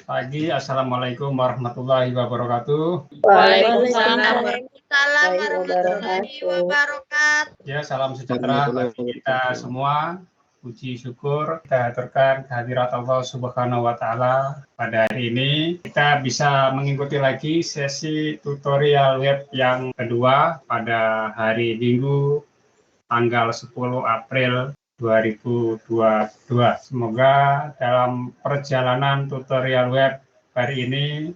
Pagi, Assalamualaikum warahmatullahi wabarakatuh. Waalaikumsalam warahmatullahi wabarakatuh. Ya, salam sejahtera bagi kita semua. Puji syukur kita aturkan kehadirat Allah Subhanahu wa Ta'ala. Pada hari ini kita bisa mengikuti lagi sesi tutorial web yang kedua pada hari Minggu tanggal 10 April 2022. Semoga dalam perjalanan tutorial web hari ini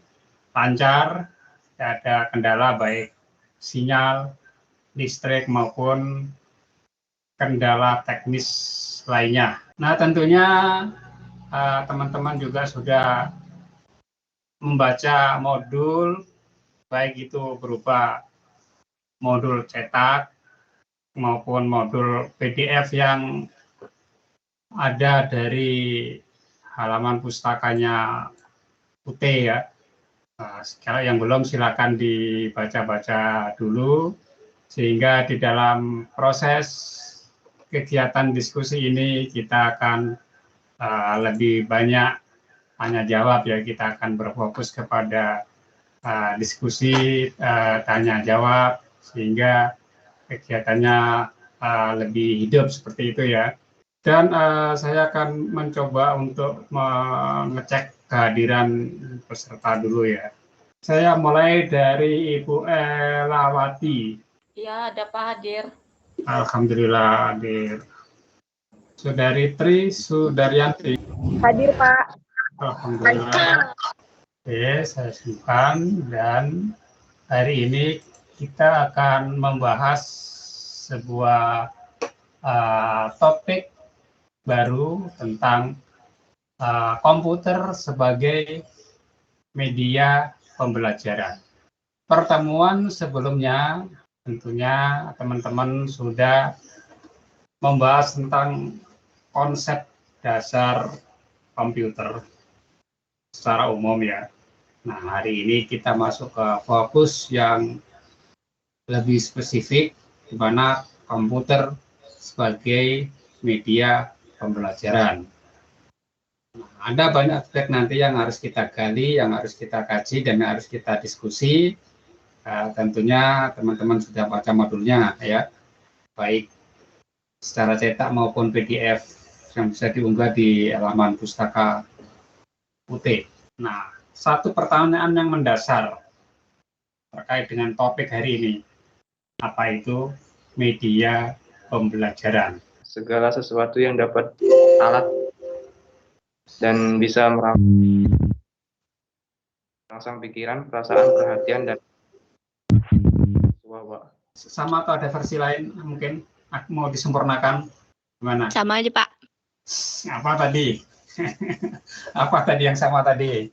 lancar, tidak ada kendala baik sinyal, listrik maupun kendala teknis lainnya. Nah, tentunya teman-teman juga sudah membaca modul, baik itu berupa modul cetak maupun modul PDF yang ada dari halaman pustakanya UT ya. Kalau yang belum silakan dibaca-baca dulu, sehingga di dalam proses kegiatan diskusi ini kita akan lebih banyak tanya jawab ya. Kita akan berfokus kepada diskusi tanya jawab sehingga kegiatannya lebih hidup seperti itu ya. Dan saya akan mencoba untuk mengecek kehadiran peserta dulu ya. Saya mulai dari Ibu Elawati. Ya, ada Pak hadir. Alhamdulillah hadir. Saudari Tri Sudaryanti. Hadir, Pak. Alhamdulillah. Oke, saya simpan, dan hari ini kita akan membahas sebuah topik baru tentang komputer sebagai media pembelajaran. Pertemuan sebelumnya tentunya teman-teman sudah membahas tentang konsep dasar komputer secara umum ya. Nah, hari ini kita masuk ke fokus yang lebih spesifik, di mana komputer sebagai media pembelajaran. Nah, ada banyak aspek nanti yang harus kita gali, yang harus kita kaji, dan yang harus kita diskusi. Tentunya teman-teman sudah baca modulnya ya, baik secara cetak maupun PDF yang bisa diunggah di halaman pustaka UT. Nah, satu pertanyaan yang mendasar terkait dengan topik hari ini, apa itu media pembelajaran? Segala sesuatu yang dapat alat dan bisa merangsang pikiran, perasaan, perhatian, dan sama atau ada versi lain mungkin mau disempurnakan? Gimana? Sama aja, Pak. Apa tadi? Apa tadi yang sama tadi?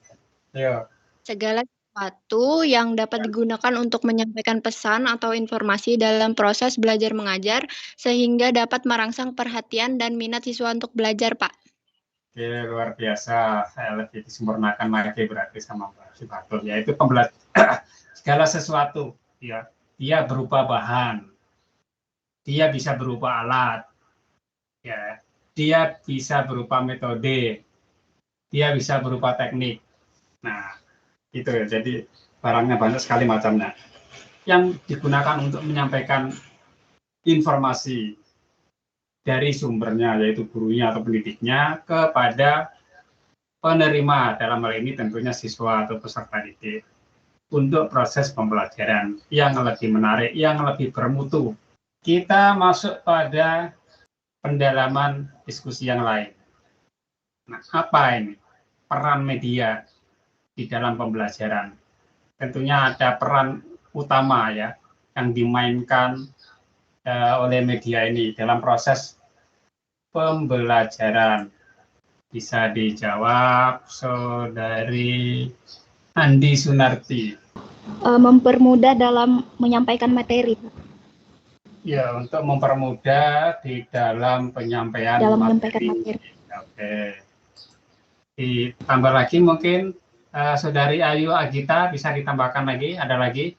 Ayo. Segala sesuatu yang dapat digunakan untuk menyampaikan pesan atau informasi dalam proses belajar mengajar sehingga dapat merangsang perhatian dan minat siswa untuk belajar, Pak. Oke, luar biasa. Saya lebih disempurnakan lagi berarti sama Mbak Sibatul, yaitu segala sesuatu ya. Dia berupa bahan, dia bisa berupa alat, ya, dia bisa berupa metode, dia bisa berupa teknik. Nah, itu ya. Jadi barangnya banyak sekali macamnya yang digunakan untuk menyampaikan informasi dari sumbernya, yaitu gurunya atau pendidiknya, kepada penerima, dalam hal ini tentunya siswa atau peserta didik, untuk proses pembelajaran yang lebih menarik, yang lebih bermutu. Kita masuk pada pendalaman diskusi yang lain. Nah, apa ini peran media di dalam pembelajaran? Tentunya ada peran utama ya yang dimainkan oleh media ini dalam proses pembelajaran. Bisa dijawab Saudari Andi Sunarti. Mempermudah dalam menyampaikan materi. Ya, untuk mempermudah di dalam penyampaian materi. Oke. Ditambah lagi mungkin Saudari Ayu Agita, bisa ditambahkan lagi, ada lagi?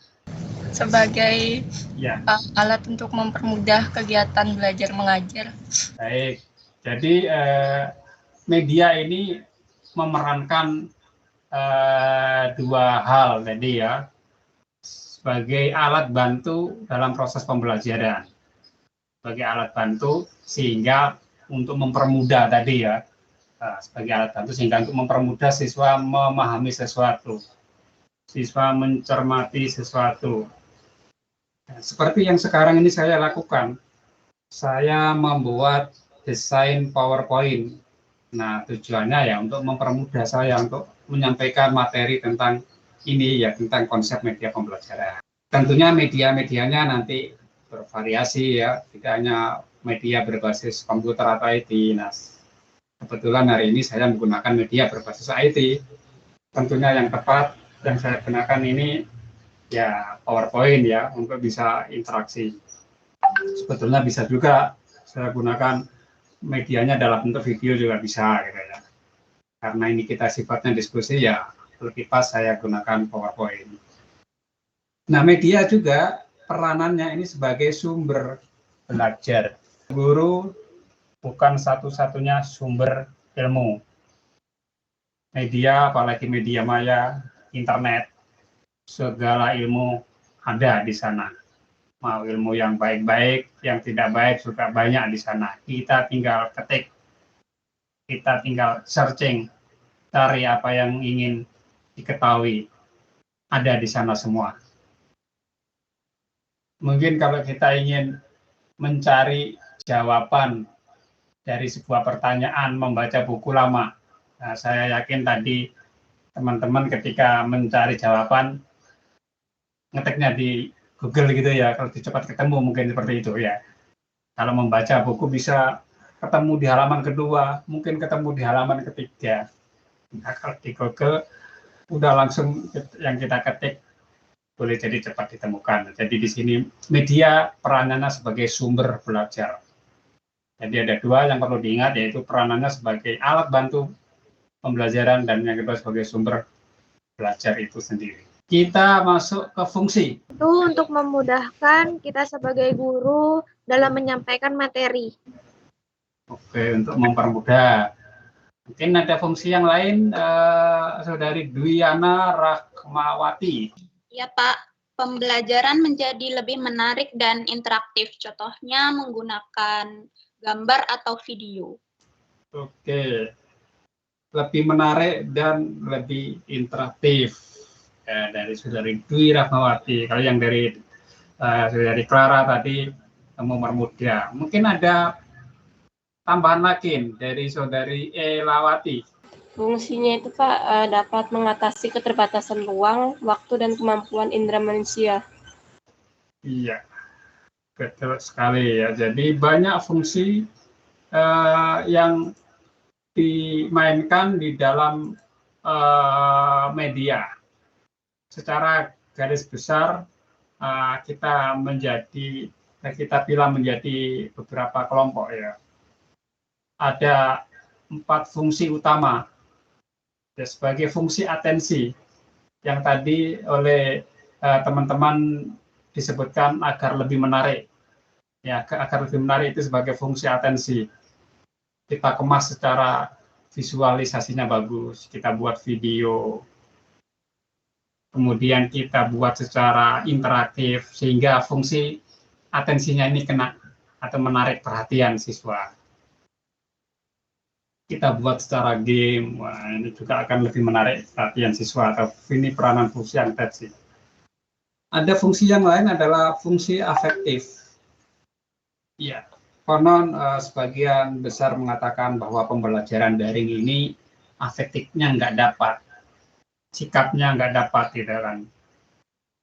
Sebagai ya, alat untuk mempermudah kegiatan belajar mengajar. Baik, jadi media ini memerankan dua hal tadi ya, sebagai alat bantu dalam proses pembelajaran, sebagai alat bantu sehingga untuk mempermudah tadi ya, sebagai alat bantu sehingga untuk mempermudah siswa memahami sesuatu, siswa mencermati sesuatu. Seperti yang sekarang ini saya lakukan, saya membuat desain PowerPoint. Nah, tujuannya ya untuk mempermudah saya untuk menyampaikan materi tentang ini ya, tentang konsep media pembelajaran. Tentunya media-medianya nanti bervariasi ya, tidak hanya media berbasis komputer atau IT. Nah, kebetulan hari ini saya menggunakan media berbasis IT. Tentunya yang tepat yang saya gunakan ini ya PowerPoint ya, untuk bisa interaksi. Sebetulnya bisa juga saya gunakan medianya dalam bentuk video juga bisa gitu ya. Karena ini kita sifatnya diskusi ya, lebih pas saya gunakan PowerPoint. Nah, media juga peranannya ini sebagai sumber belajar. Guru bukan satu-satunya sumber ilmu. Media, apalagi media maya, internet, segala ilmu ada di sana. Mau ilmu yang baik-baik, yang tidak baik juga banyak di sana. Kita tinggal ketik, kita tinggal searching, cari apa yang ingin diketahui. Ada di sana semua. Mungkin kalau kita ingin mencari jawaban dari sebuah pertanyaan, membaca buku lama. Nah, saya yakin tadi teman-teman ketika mencari jawaban, ngetiknya di Google gitu ya, kalau cepat ketemu mungkin seperti itu ya. Kalau membaca buku bisa ketemu di halaman kedua, mungkin ketemu di halaman ketiga. Nah, kalau di Google udah langsung yang kita ketik boleh jadi cepat ditemukan. Jadi di sini media peranannya sebagai sumber belajar. Jadi ada dua yang perlu diingat, yaitu peranannya sebagai alat bantu pembelajaran dan yang kedua sebagai sumber belajar itu sendiri. Kita masuk ke fungsi. Itu untuk memudahkan kita sebagai guru dalam menyampaikan materi. Oke, untuk mempermudah. Mungkin ada fungsi yang lain, Saudari Dwiana Rahmawati. Ya Pak, pembelajaran menjadi lebih menarik dan interaktif. Contohnya menggunakan gambar atau video. Oke, lebih menarik dan lebih interaktif. Dari Saudari Dwi Rahmawati. Kalau yang dari Saudari Clara tadi mempermudah. Mungkin ada tambahan lagi dari Saudari Elawati. Fungsinya itu Pak dapat mengatasi keterbatasan ruang, waktu, dan kemampuan indera manusia. Iya, betul sekali ya. Jadi banyak fungsi yang dimainkan di dalam media. Secara garis besar kita bilang menjadi beberapa kelompok ya. Ada 4 fungsi utama ya, sebagai fungsi atensi yang tadi oleh teman-teman disebutkan agar lebih menarik ya, agar lebih menarik itu sebagai fungsi atensi. Kita kemas secara visualisasinya bagus, kita buat video, kemudian kita buat secara interaktif sehingga fungsi atensinya ini kena atau menarik perhatian siswa. Kita buat secara game, wah, ini juga akan lebih menarik perhatian siswa, atau ini peranan fungsi atensi. Ada fungsi yang lain adalah fungsi afektif. Ya, konon sebagian besar mengatakan bahwa pembelajaran daring ini afektifnya nggak dapat. Sikapnya nggak dapat gitu kan.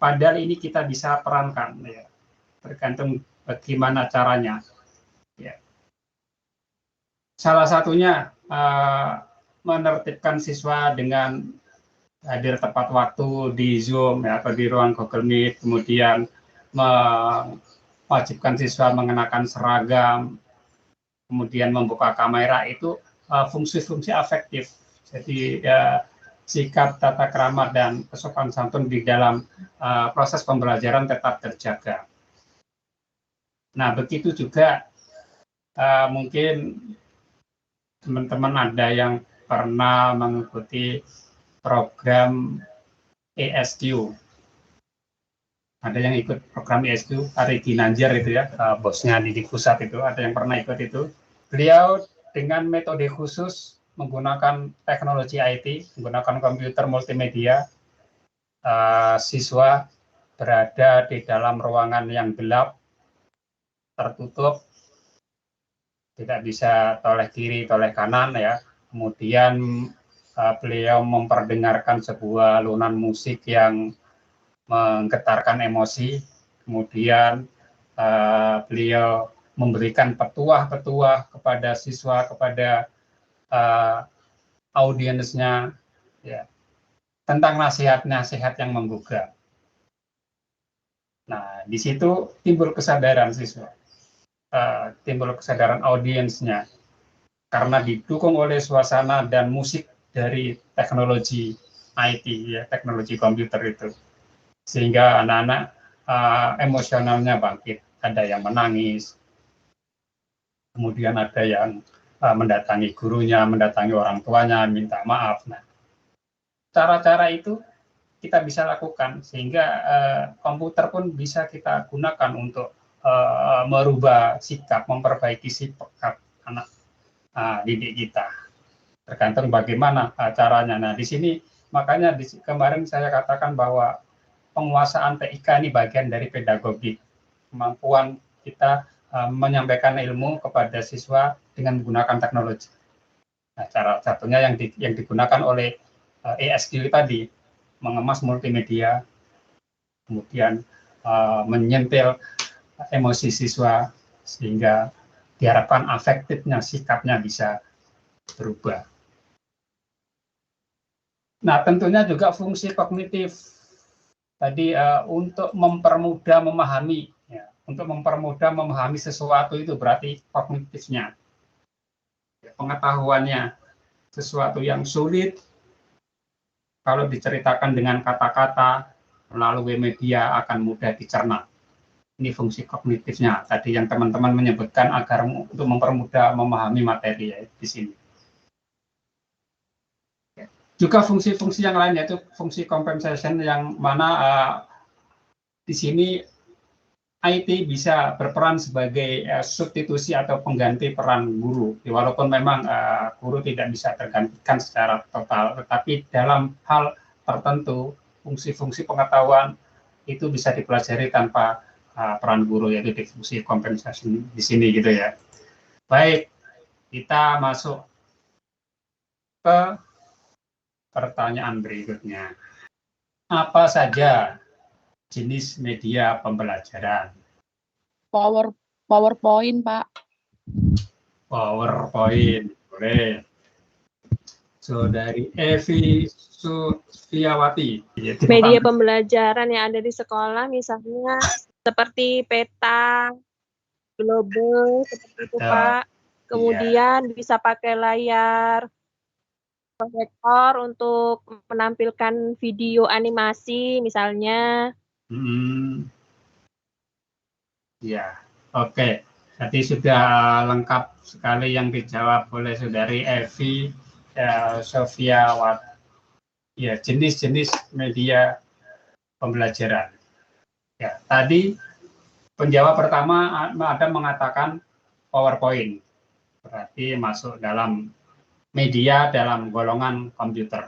Padahal ini kita bisa perankan ya, tergantung bagaimana caranya ya. Salah satunya menertibkan siswa dengan hadir tepat waktu di Zoom ya, atau di ruang Google Meet, kemudian mewajibkan siswa mengenakan seragam, kemudian membuka kamera, itu fungsi-fungsi afektif. Jadi sikap, tata krama, dan kesopanan santun di dalam proses pembelajaran tetap terjaga. Nah, begitu juga mungkin teman-teman ada yang pernah mengikuti program ESQ. Ada yang ikut program ESQ, Ari Ginanjar itu ya, bosnya Didik Pusat itu, ada yang pernah ikut itu. Beliau dengan metode khusus menggunakan teknologi IT, menggunakan komputer multimedia, siswa berada di dalam ruangan yang gelap, tertutup, tidak bisa toleh kiri, toleh kanan ya. Kemudian beliau memperdengarkan sebuah alunan musik yang menggetarkan emosi, kemudian beliau memberikan petuah-petuah kepada siswa, kepada audiensnya, ya, tentang nasihat-nasihat yang menggugah. Nah, di situ timbul kesadaran siswa, timbul kesadaran audiensnya, karena didukung oleh suasana dan musik dari teknologi IT, ya, teknologi komputer itu. Sehingga anak-anak emosionalnya bangkit, ada yang menangis, kemudian ada yang mendatangi gurunya, mendatangi orang tuanya, minta maaf. Nah, cara-cara itu kita bisa lakukan, sehingga komputer pun bisa kita gunakan untuk merubah sikap, memperbaiki sikap anak didik kita. Tergantung bagaimana caranya. Nah, di sini makanya kemarin saya katakan bahwa penguasaan TIK ini bagian dari pedagogik, kemampuan kita menyampaikan ilmu kepada siswa dengan menggunakan teknologi. Nah, cara satunya yang digunakan oleh ESQ tadi, mengemas multimedia, kemudian menyentil emosi siswa, sehingga diharapkan afektifnya, sikapnya bisa berubah. Nah, tentunya juga fungsi kognitif tadi untuk mempermudah memahami, ya, untuk mempermudah memahami sesuatu itu berarti kognitifnya, ya, pengetahuannya, sesuatu yang sulit kalau diceritakan dengan kata-kata melalui media akan mudah dicerna. Ini fungsi kognitifnya tadi yang teman-teman menyebutkan agar untuk mempermudah memahami materi, ya, di sini. Juga fungsi-fungsi yang lain, yaitu fungsi compensation, yang mana di sini IT bisa berperan sebagai substitusi atau pengganti peran guru. Walaupun memang guru tidak bisa tergantikan secara total, tetapi dalam hal tertentu fungsi-fungsi pengetahuan itu bisa dipelajari tanpa peran guru, yaitu di fungsi compensation di sini gitu ya. Baik, kita masuk ke pertanyaan berikutnya. Apa saja jenis media pembelajaran? PowerPoint, Pak. PowerPoint, boleh. Saudari Evi Sufiawati. Media pembelajaran yang ada di sekolah, misalnya seperti peta, global, seperti itu, Pak. Kemudian bisa pakai layar proyektor untuk menampilkan video animasi misalnya. Ya, oke. Jadi sudah lengkap sekali yang dijawab oleh Saudari Evi Sofiawati. Ya, jenis-jenis media pembelajaran. Ya, tadi penjawab pertama ada mengatakan PowerPoint. Berarti masuk dalam media dalam golongan komputer.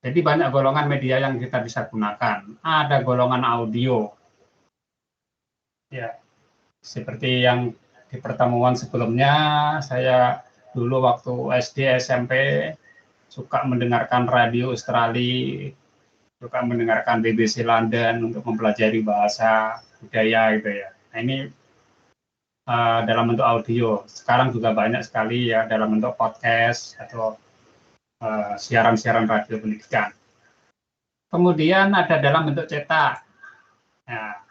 Jadi banyak golongan media yang kita bisa gunakan. Ada golongan audio. Ya, seperti yang di pertemuan sebelumnya, saya dulu waktu SD, SMP suka mendengarkan radio Australia, suka mendengarkan BBC London untuk mempelajari bahasa budaya gitu ya. Nah, ini dalam bentuk audio. Sekarang juga banyak sekali ya dalam bentuk podcast atau siaran-siaran radio pendidikan. Kemudian ada dalam bentuk cetak. Nah,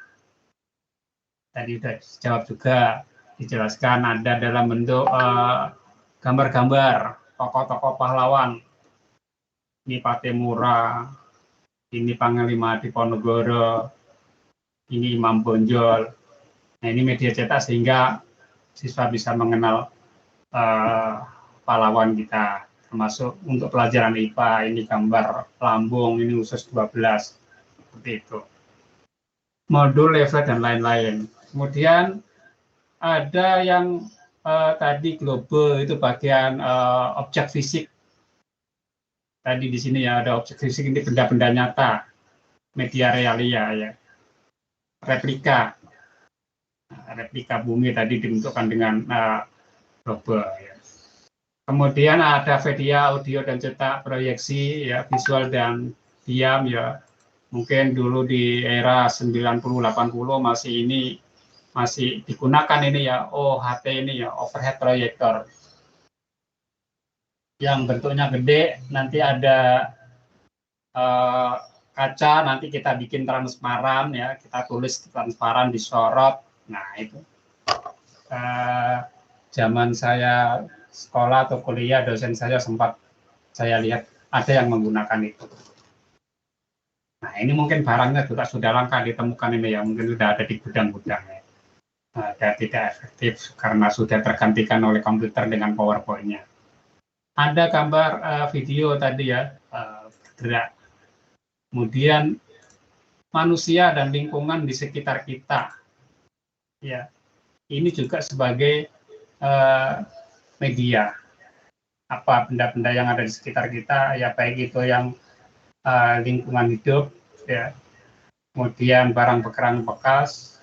tadi sudah dijawab juga, dijelaskan ada dalam bentuk gambar-gambar tokoh-tokoh pahlawan. Ini Patemura, ini Panglima Diponegoro, ini Imam Bonjol. Nah, ini media cetak sehingga siswa bisa mengenal pahlawan kita, termasuk untuk pelajaran IPA ini gambar lambung, ini usus 12, seperti itu. Modul, level, dan lain-lain. Kemudian ada yang tadi global, itu bagian objek fisik. Tadi di sini ya ada objek fisik, ini benda-benda nyata, media realia ya, replika bumi tadi dibentukkan dengan global ya. Kemudian ada media audio dan cetak, proyeksi ya, visual dan diam ya. Mungkin dulu di era 90-80 masih digunakan ini ya, OHT ini ya, overhead projector. Yang bentuknya gede, nanti ada kaca, nanti kita bikin transparan ya, kita tulis transparan, disorot. Nah itu zaman saya sekolah atau kuliah, dosen saya sempat saya lihat ada yang menggunakan itu. Nah ini mungkin barangnya juga sudah langka ditemukan ini ya, mungkin sudah ada di gudang-gudang ya. Dan tidak efektif karena sudah tergantikan oleh komputer dengan PowerPoint-nya. Ada gambar video tadi ya, bergerak. Kemudian manusia dan lingkungan di sekitar kita. Ya, ini juga sebagai media. Apa benda-benda yang ada di sekitar kita, ya baik itu yang lingkungan hidup, ya. Kemudian barang bekas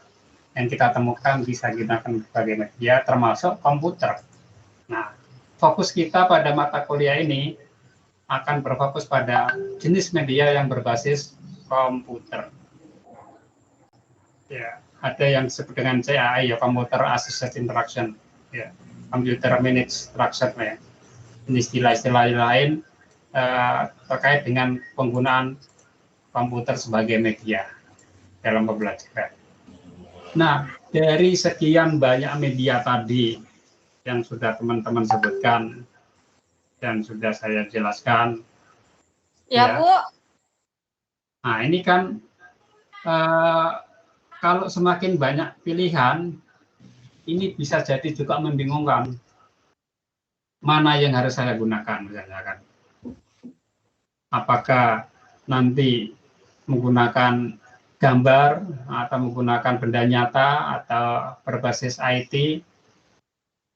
yang kita temukan bisa digunakan sebagai media, termasuk komputer. Nah, fokus kita pada mata kuliah ini akan berfokus pada jenis media yang berbasis komputer. Ya, ada yang disebut dengan CAI ya, Computer Assisted Interaction, ya, Computer Managed Instruction ya. Ini istilah-istilah lain terkait dengan penggunaan komputer sebagai media dalam pembelajaran. Nah, dari sekian banyak media tadi yang sudah teman-teman sebutkan dan sudah saya jelaskan. Ya, Bu. Nah, ini kan kalau semakin banyak pilihan, ini bisa jadi juga membingungkan. Mana yang harus saya gunakan, misalnya kan. Apakah nanti menggunakan gambar atau menggunakan benda nyata atau berbasis IT.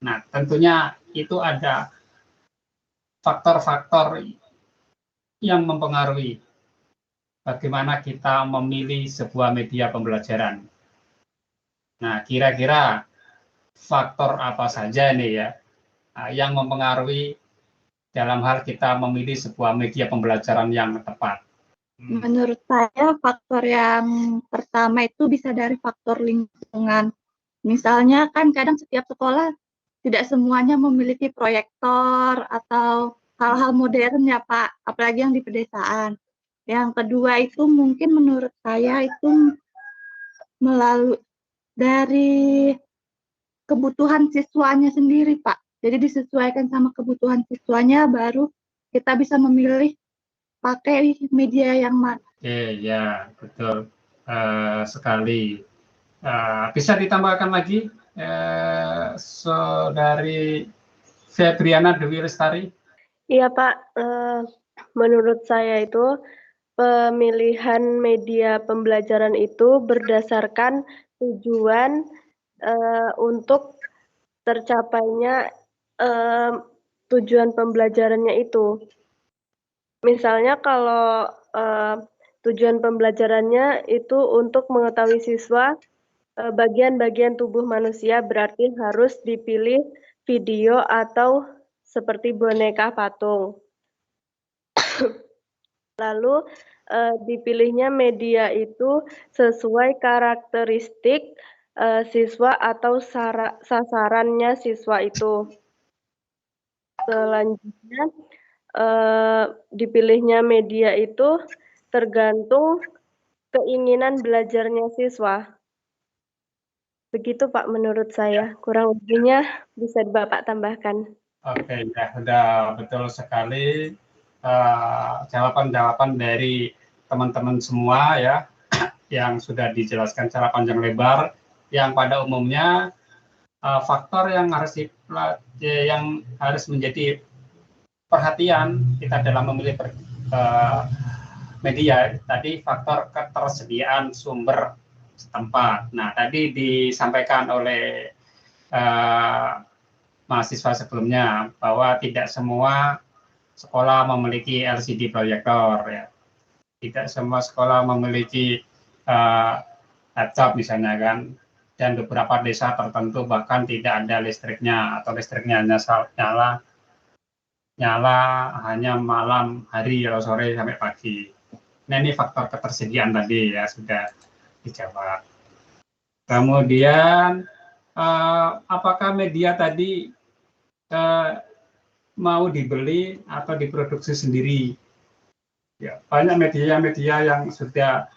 Nah, tentunya itu ada faktor-faktor yang mempengaruhi bagaimana kita memilih sebuah media pembelajaran. Nah, kira-kira faktor apa saja nih ya yang mempengaruhi dalam hal kita memilih sebuah media pembelajaran yang tepat? Menurut saya faktor yang pertama itu bisa dari faktor lingkungan. Misalnya kan kadang setiap sekolah tidak semuanya memiliki proyektor atau hal-hal modern ya Pak, apalagi yang di pedesaan. Yang kedua itu mungkin menurut saya itu melalui dari kebutuhan siswanya sendiri Pak. Jadi disesuaikan sama kebutuhan siswanya baru kita bisa memilih pakai media yang mana. Oke, ya betul sekali. Bisa ditambahkan lagi, Saudari Febriana Dewi Lestari? Iya Pak, menurut saya itu pemilihan media pembelajaran itu berdasarkan tujuan untuk tercapainya tujuan pembelajarannya itu. Misalnya kalau tujuan pembelajarannya itu untuk mengetahui siswa bagian-bagian tubuh manusia, berarti harus dipilih video atau seperti boneka patung. Lalu dipilihnya media itu sesuai karakteristik siswa atau sasarannya siswa itu. Selanjutnya dipilihnya media itu tergantung keinginan belajarnya siswa. Begitu Pak menurut saya, kurang lebihnya bisa Bapak tambahkan. Oke, ya sudah betul sekali jawaban-jawaban dari teman-teman semua ya yang sudah dijelaskan secara panjang lebar, yang pada umumnya faktor yang harus menjadi perhatian kita dalam memilih media tadi faktor ketersediaan sumber setempat. Nah, tadi disampaikan oleh mahasiswa sebelumnya bahwa tidak semua sekolah memiliki LCD proyektor, ya. Tidak semua sekolah memiliki laptop misalnya kan, dan beberapa desa tertentu bahkan tidak ada listriknya atau listriknya hanya nyala hanya malam hari atau sore sampai pagi. Nah, ini faktor ketersediaan tadi ya sudah dijawab. Kemudian apakah media tadi mau dibeli atau diproduksi sendiri? Ya, banyak media-media yang sudah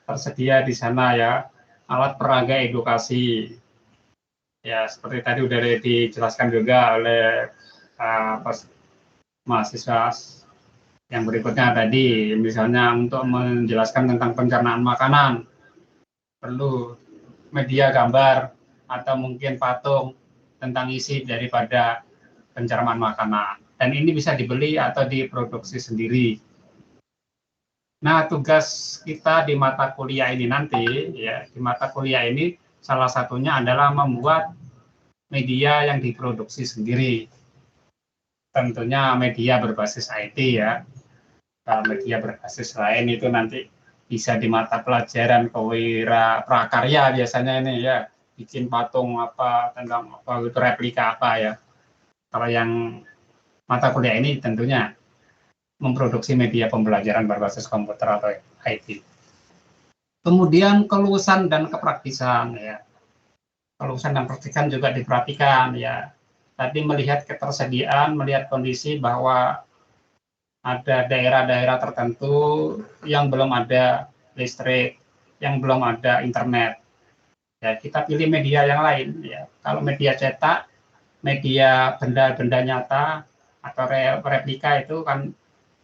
tersedia di sana ya, alat peraga edukasi. Ya, seperti tadi sudah dijelaskan juga oleh mahasiswa yang berikutnya tadi, misalnya untuk menjelaskan tentang pencernaan makanan, perlu media gambar atau mungkin patung tentang isi daripada pencernaan makanan. Dan ini bisa dibeli atau diproduksi sendiri. Nah, tugas kita di mata kuliah ini nanti, ya, di mata kuliah ini salah satunya adalah membuat media yang diproduksi sendiri. Tentunya media berbasis IT ya. Kalau media berbasis lain itu nanti bisa di mata pelajaran kewira prakarya biasanya ini ya, bikin patung apa tentang apa itu replika apa ya. Kalau yang mata kuliah ini tentunya memproduksi media pembelajaran berbasis komputer atau IT. Kemudian kelulusan dan kepraktisan ya. Kelulusan dan praktikan juga diperhatikan ya. Tadi melihat ketersediaan, melihat kondisi bahwa ada daerah-daerah tertentu yang belum ada listrik, yang belum ada internet. Ya, kita pilih media yang lain ya. Kalau media cetak, media benda-benda nyata atau replika itu kan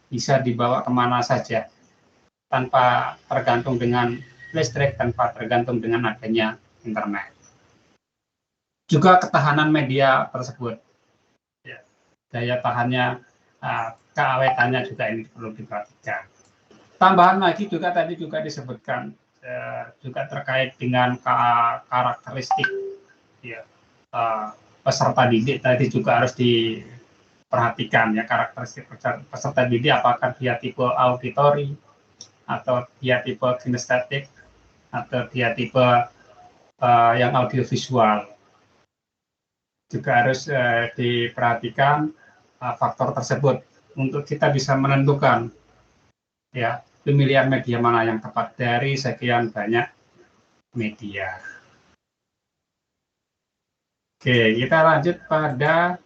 bisa dibawa kemana saja tanpa tergantung dengan listrik, tanpa tergantung dengan adanya internet. Juga ketahanan media tersebut, ya, daya tahannya, keawetannya juga ini perlu diperhatikan. Tambahan lagi juga tadi juga disebutkan juga terkait dengan karakteristik ya, peserta didik tadi juga harus diperhatikan ya, karakteristik peserta didik apakah dia tipe auditori atau dia tipe kinestetik atau dia tipe yang audiovisual. Juga harus diperhatikan faktor tersebut untuk kita bisa menentukan ya pemilihan media mana yang tepat dari sekian banyak media. Oke, kita lanjut pada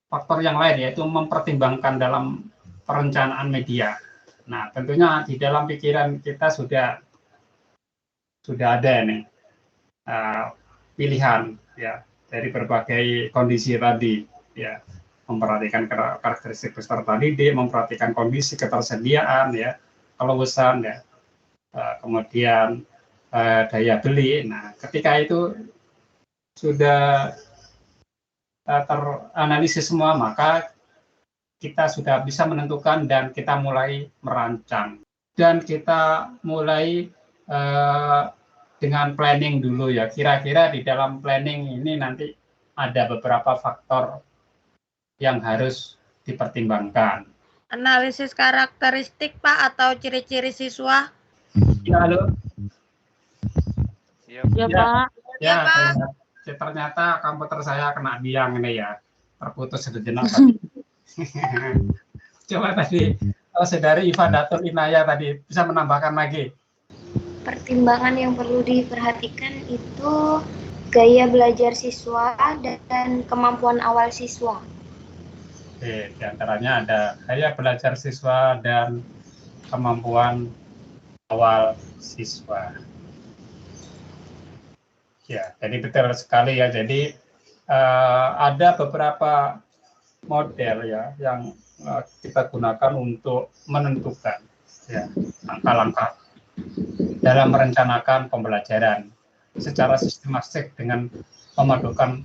faktor yang lain yaitu mempertimbangkan dalam perencanaan media. Nah, tentunya di dalam pikiran kita sudah ada nih pilihan ya dari berbagai kondisi tadi ya, memperhatikan karakteristik peserta didik, memperhatikan kondisi ketersediaan ya, kelulusan ya, kemudian daya beli. Nah, ketika itu sudah teranalisis semua, maka kita sudah bisa menentukan dan kita mulai merancang dan kita mulai dengan planning dulu ya, kira-kira di dalam planning ini nanti ada beberapa faktor yang harus dipertimbangkan. Analisis karakteristik Pak atau ciri-ciri siswa? Ya, halo. Iya, Ya, Pak. Ya, ternyata komputer saya kena biang ini ya, terputus sejenak tadi. Coba tadi saudari Iva Datul Inaya tadi bisa menambahkan lagi. Pertimbangan yang perlu diperhatikan itu gaya belajar siswa dan kemampuan awal siswa. Oke, di antaranya ada gaya belajar siswa dan kemampuan awal siswa. Ya, jadi betul sekali ya. Jadi ada beberapa model ya yang kita gunakan untuk menentukan ya langkah-langkah dalam merencanakan pembelajaran secara sistematik dengan memadukan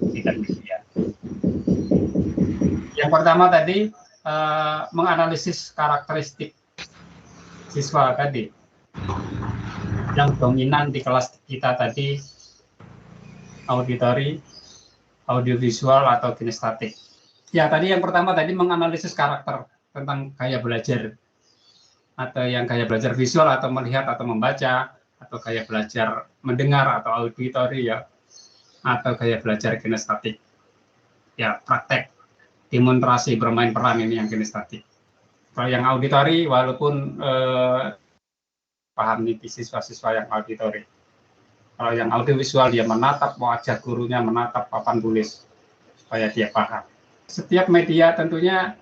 tiga media. Yang pertama tadi menganalisis karakteristik siswa tadi yang dominan di kelas kita tadi, auditori, audiovisual, atau kinestetik. Ya, tadi yang pertama tadi menganalisis karakter tentang gaya belajar, atau yang gaya belajar visual atau melihat atau membaca, atau gaya belajar mendengar atau auditori ya, atau gaya belajar kinestetik. Ya, praktek demonstrasi bermain peran ini yang kinestetik. Kalau yang auditori, walaupun paham nih siswa-siswa yang auditori. Kalau yang audiovisual, dia menatap wajah gurunya, menatap papan tulis supaya dia paham. Setiap media tentunya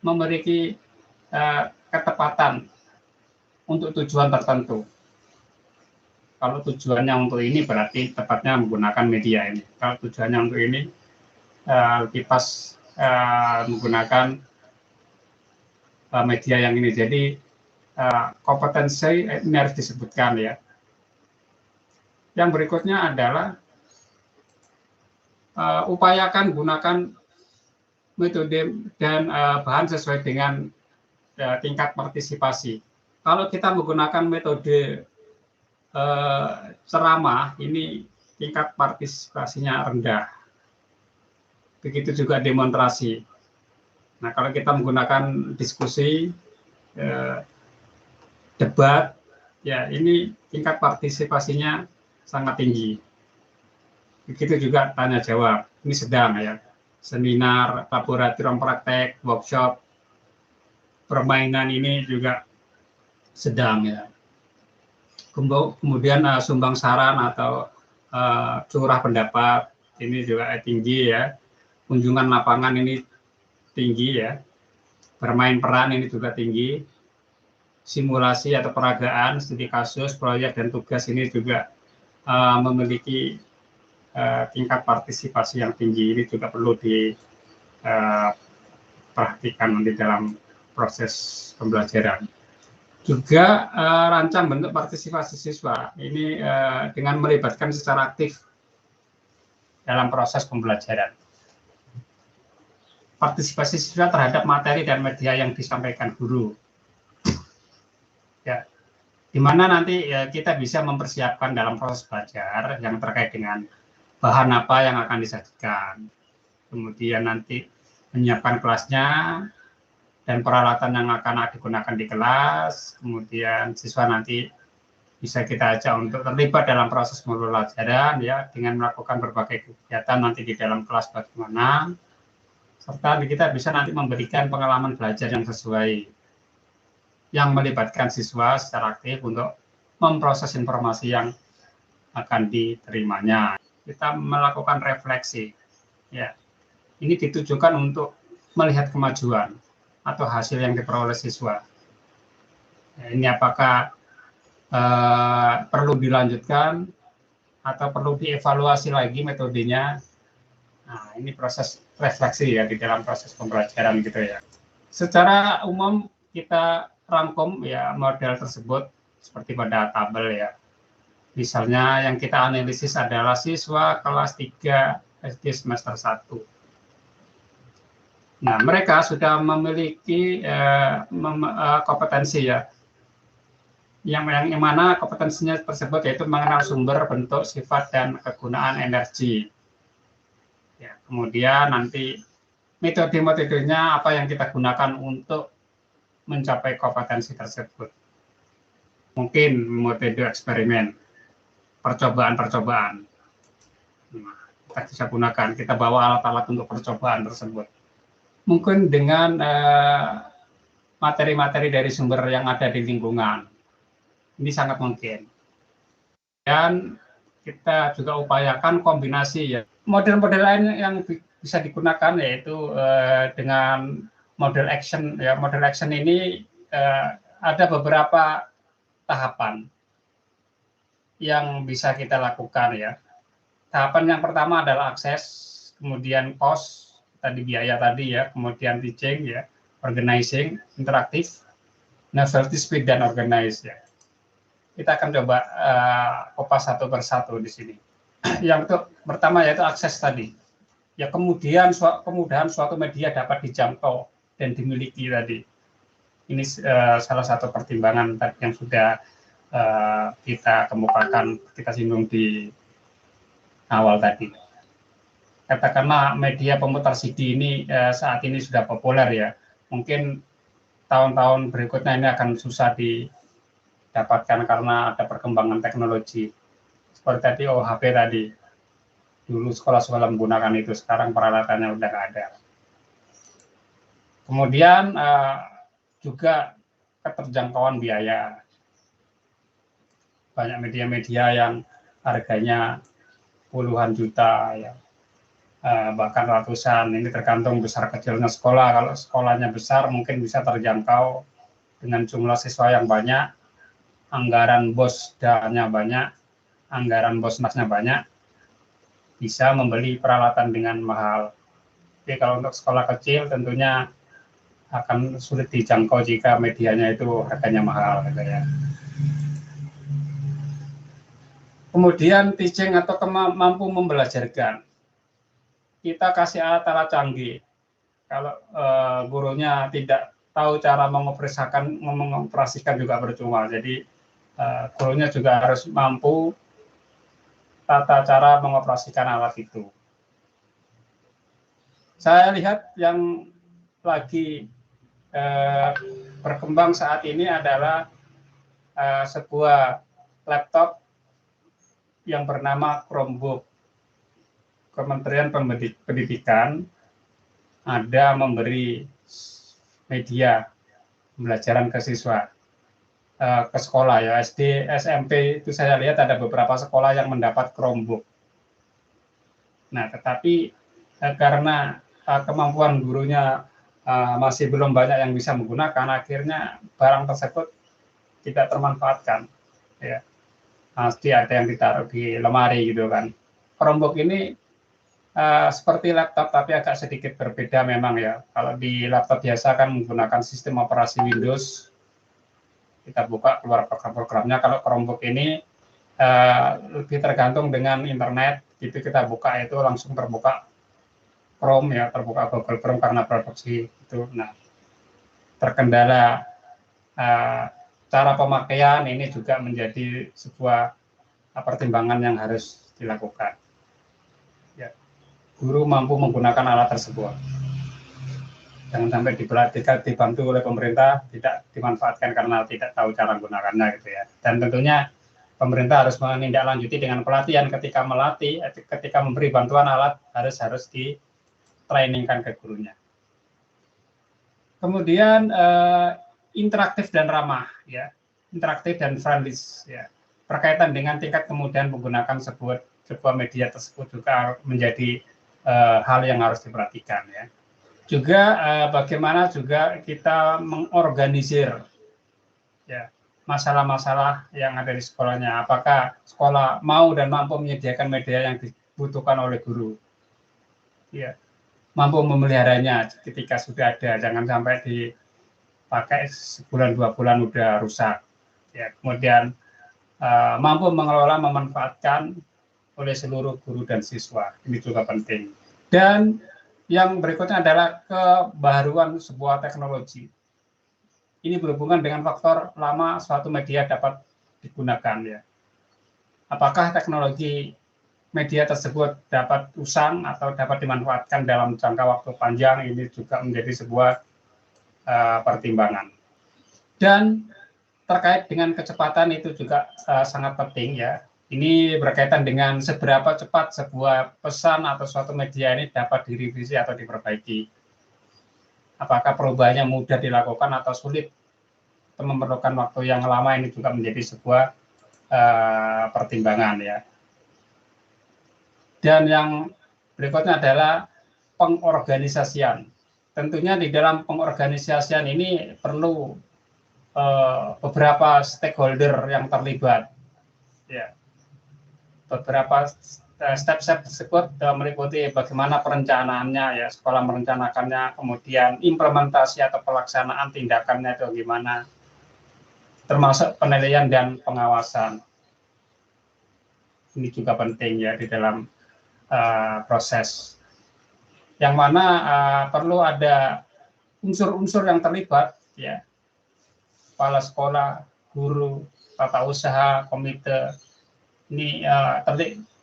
memiliki ketepatan untuk tujuan tertentu. Kalau tujuannya untuk ini berarti tepatnya menggunakan media ini. Kalau tujuannya untuk ini lebih pas menggunakan media yang ini. Jadi kompetensi ini harus disebutkan ya. Yang berikutnya adalah upayakan gunakan metode dan bahan sesuai dengan tingkat partisipasi. Kalau kita menggunakan metode ceramah, ini tingkat partisipasinya rendah. Begitu juga demonstrasi. Nah, kalau kita menggunakan diskusi, debat, ya ini tingkat partisipasinya sangat tinggi. Begitu juga tanya jawab, ini sedang ya. Seminar, laboratorium praktek, workshop, permainan ini juga sedang ya. Kemudian sumbang saran atau curah pendapat ini juga tinggi ya. Kunjungan lapangan ini tinggi ya. Bermain peran ini juga tinggi. Simulasi atau peragaan, studi kasus, proyek dan tugas ini juga memiliki tingkat partisipasi yang tinggi. Ini juga perlu diperhatikan di dalam proses pembelajaran. Juga rancang bentuk partisipasi siswa ini dengan melibatkan secara aktif dalam proses pembelajaran. Partisipasi siswa terhadap materi dan media yang disampaikan guru. Ya, di mana nanti ya, kita bisa mempersiapkan dalam proses belajar yang terkait dengan bahan apa yang akan disajikan. Kemudian nanti menyiapkan kelasnya dan peralatan yang akan digunakan di kelas. Kemudian siswa nanti bisa kita ajak untuk terlibat dalam proses pembelajaran ya, dengan melakukan berbagai kegiatan nanti di dalam kelas bagaimana. Serta kita bisa nanti memberikan pengalaman belajar yang sesuai, yang melibatkan siswa secara aktif untuk memproses informasi yang akan diterimanya. Kita melakukan refleksi. Ya, ini ditujukan untuk melihat kemajuan atau hasil yang diperoleh siswa. Ya, ini apakah perlu dilanjutkan atau perlu dievaluasi lagi metodenya. Nah, ini proses refleksi ya di dalam proses pembelajaran gitu ya. Secara umum kita rangkum ya model tersebut seperti pada tabel ya. Misalnya yang kita analisis adalah siswa kelas 3 SD semester 1. Nah, mereka sudah memiliki kompetensi ya. Yang mana kompetensinya tersebut yaitu mengenal sumber, bentuk, sifat, dan kegunaan energi. Ya, kemudian nanti metode-metodenya apa yang kita gunakan untuk mencapai kompetensi tersebut. Mungkin metode eksperimen, percobaan-percobaan. Nah, kita bisa gunakan, kita bawa alat-alat untuk percobaan tersebut. Mungkin dengan materi-materi dari sumber yang ada di lingkungan. Ini sangat mungkin. Dan kita juga upayakan kombinasi ya. Model-model lain yang bisa digunakan yaitu dengan model action ya. Model action ini ada beberapa tahapan yang bisa kita lakukan ya. Tahapan yang pertama adalah akses, kemudian cost, tadi biaya tadi ya, kemudian teaching ya, organizing, interaktif, novelty, speed, dan organize ya. Kita akan coba kupas satu persatu di sini. Yang pertama yaitu akses tadi. Ya, kemudahan suatu media dapat dijangkau dan dimiliki tadi. Ini salah satu pertimbangan yang sudah kita kemukakan, kita singgung di awal tadi. Katakanlah media pemutar CD ini saat ini sudah populer ya. Mungkin tahun-tahun berikutnya ini akan susah didapatkan karena ada perkembangan teknologi. Seperti tadi OHP tadi. Dulu sekolah-sekolah menggunakan itu, sekarang peralatannya udah nggak ada. Kemudian juga keterjangkauan biaya. Banyak media-media yang harganya puluhan juta ya. Bahkan ratusan, ini tergantung besar kecilnya sekolah. Kalau sekolahnya besar mungkin bisa terjangkau dengan jumlah siswa yang banyak, anggaran bosdanya banyak, anggaran bosnasnya banyak, bisa membeli peralatan dengan mahal. Jadi kalau untuk sekolah kecil tentunya akan sulit dijangkau jika medianya itu harganya mahal gitu ya. Kemudian teaching atau mampu membelajarkan. Kita kasih alat-alat canggih. Kalau gurunya tidak tahu cara mengoperasikan juga percuma. Jadi gurunya juga harus mampu tata cara mengoperasikan alat itu. Saya lihat yang lagi berkembang saat ini adalah sebuah laptop yang bernama Chromebook. Kementerian Pendidikan ada memberi media pembelajaran ke siswa, ke sekolah ya, SD, SMP itu saya lihat ada beberapa sekolah yang mendapat Chromebook. Nah, tetapi karena kemampuan gurunya masih belum banyak yang bisa menggunakan, akhirnya barang tersebut tidak termanfaatkan. Ya, pasti ada yang ditaruh di lemari gitu kan. Chromebook ini seperti laptop tapi agak sedikit berbeda memang ya. Kalau di laptop biasa kan menggunakan sistem operasi Windows, kita buka keluar program-programnya. Kalau Chromebook ini lebih tergantung dengan internet, gitu kita buka itu langsung terbuka Chrome ya, terbuka Google Chrome karena produksi itu. Nah, terkendala cara pemakaian ini juga menjadi sebuah pertimbangan yang harus dilakukan. Guru mampu menggunakan alat tersebut. Jangan sampai dibantu oleh pemerintah, tidak dimanfaatkan karena tidak tahu cara menggunakannya gitu ya. Dan tentunya pemerintah harus menindaklanjuti dengan pelatihan ketika melatih, ketika memberi bantuan alat harus di-trainingkan ke gurunya. Kemudian interaktif dan ramah ya, interaktif dan friendly ya. Berkaitan dengan tingkat kemudahan menggunakan sebuah media tersebut juga menjadi hal yang harus diperhatikan ya. Juga bagaimana juga kita mengorganisir ya masalah-masalah yang ada di sekolahnya. Apakah sekolah mau dan mampu menyediakan media yang dibutuhkan oleh guru? Ya, mampu memeliharanya ketika sudah ada, jangan sampai dipakai sebulan 2 bulan udah rusak. Ya, kemudian mampu mengelola, memanfaatkan oleh seluruh guru dan siswa. Ini juga penting. Dan yang berikutnya adalah kebaruan sebuah teknologi. Ini berhubungan dengan faktor lama suatu media dapat digunakan ya. Apakah teknologi media tersebut dapat usang atau dapat dimanfaatkan dalam jangka waktu panjang, ini juga menjadi sebuah pertimbangan. Dan terkait dengan kecepatan itu juga sangat penting ya. Ini berkaitan dengan seberapa cepat sebuah pesan atau suatu media ini dapat direvisi atau diperbaiki. Apakah perubahannya mudah dilakukan atau sulit, atau memerlukan waktu yang lama, ini juga menjadi sebuah pertimbangan ya. Dan yang berikutnya adalah pengorganisasian. Tentunya di dalam pengorganisasian ini perlu beberapa stakeholder yang terlibat. Ya. Beberapa step-step tersebut meliputi bagaimana perencanaannya ya, sekolah merencanakannya, kemudian implementasi atau pelaksanaan tindakannya itu gimana, termasuk penilaian dan pengawasan. Ini juga penting ya di dalam proses yang mana perlu ada unsur-unsur yang terlibat, ya, kepala sekolah, guru, tata usaha, komite, ini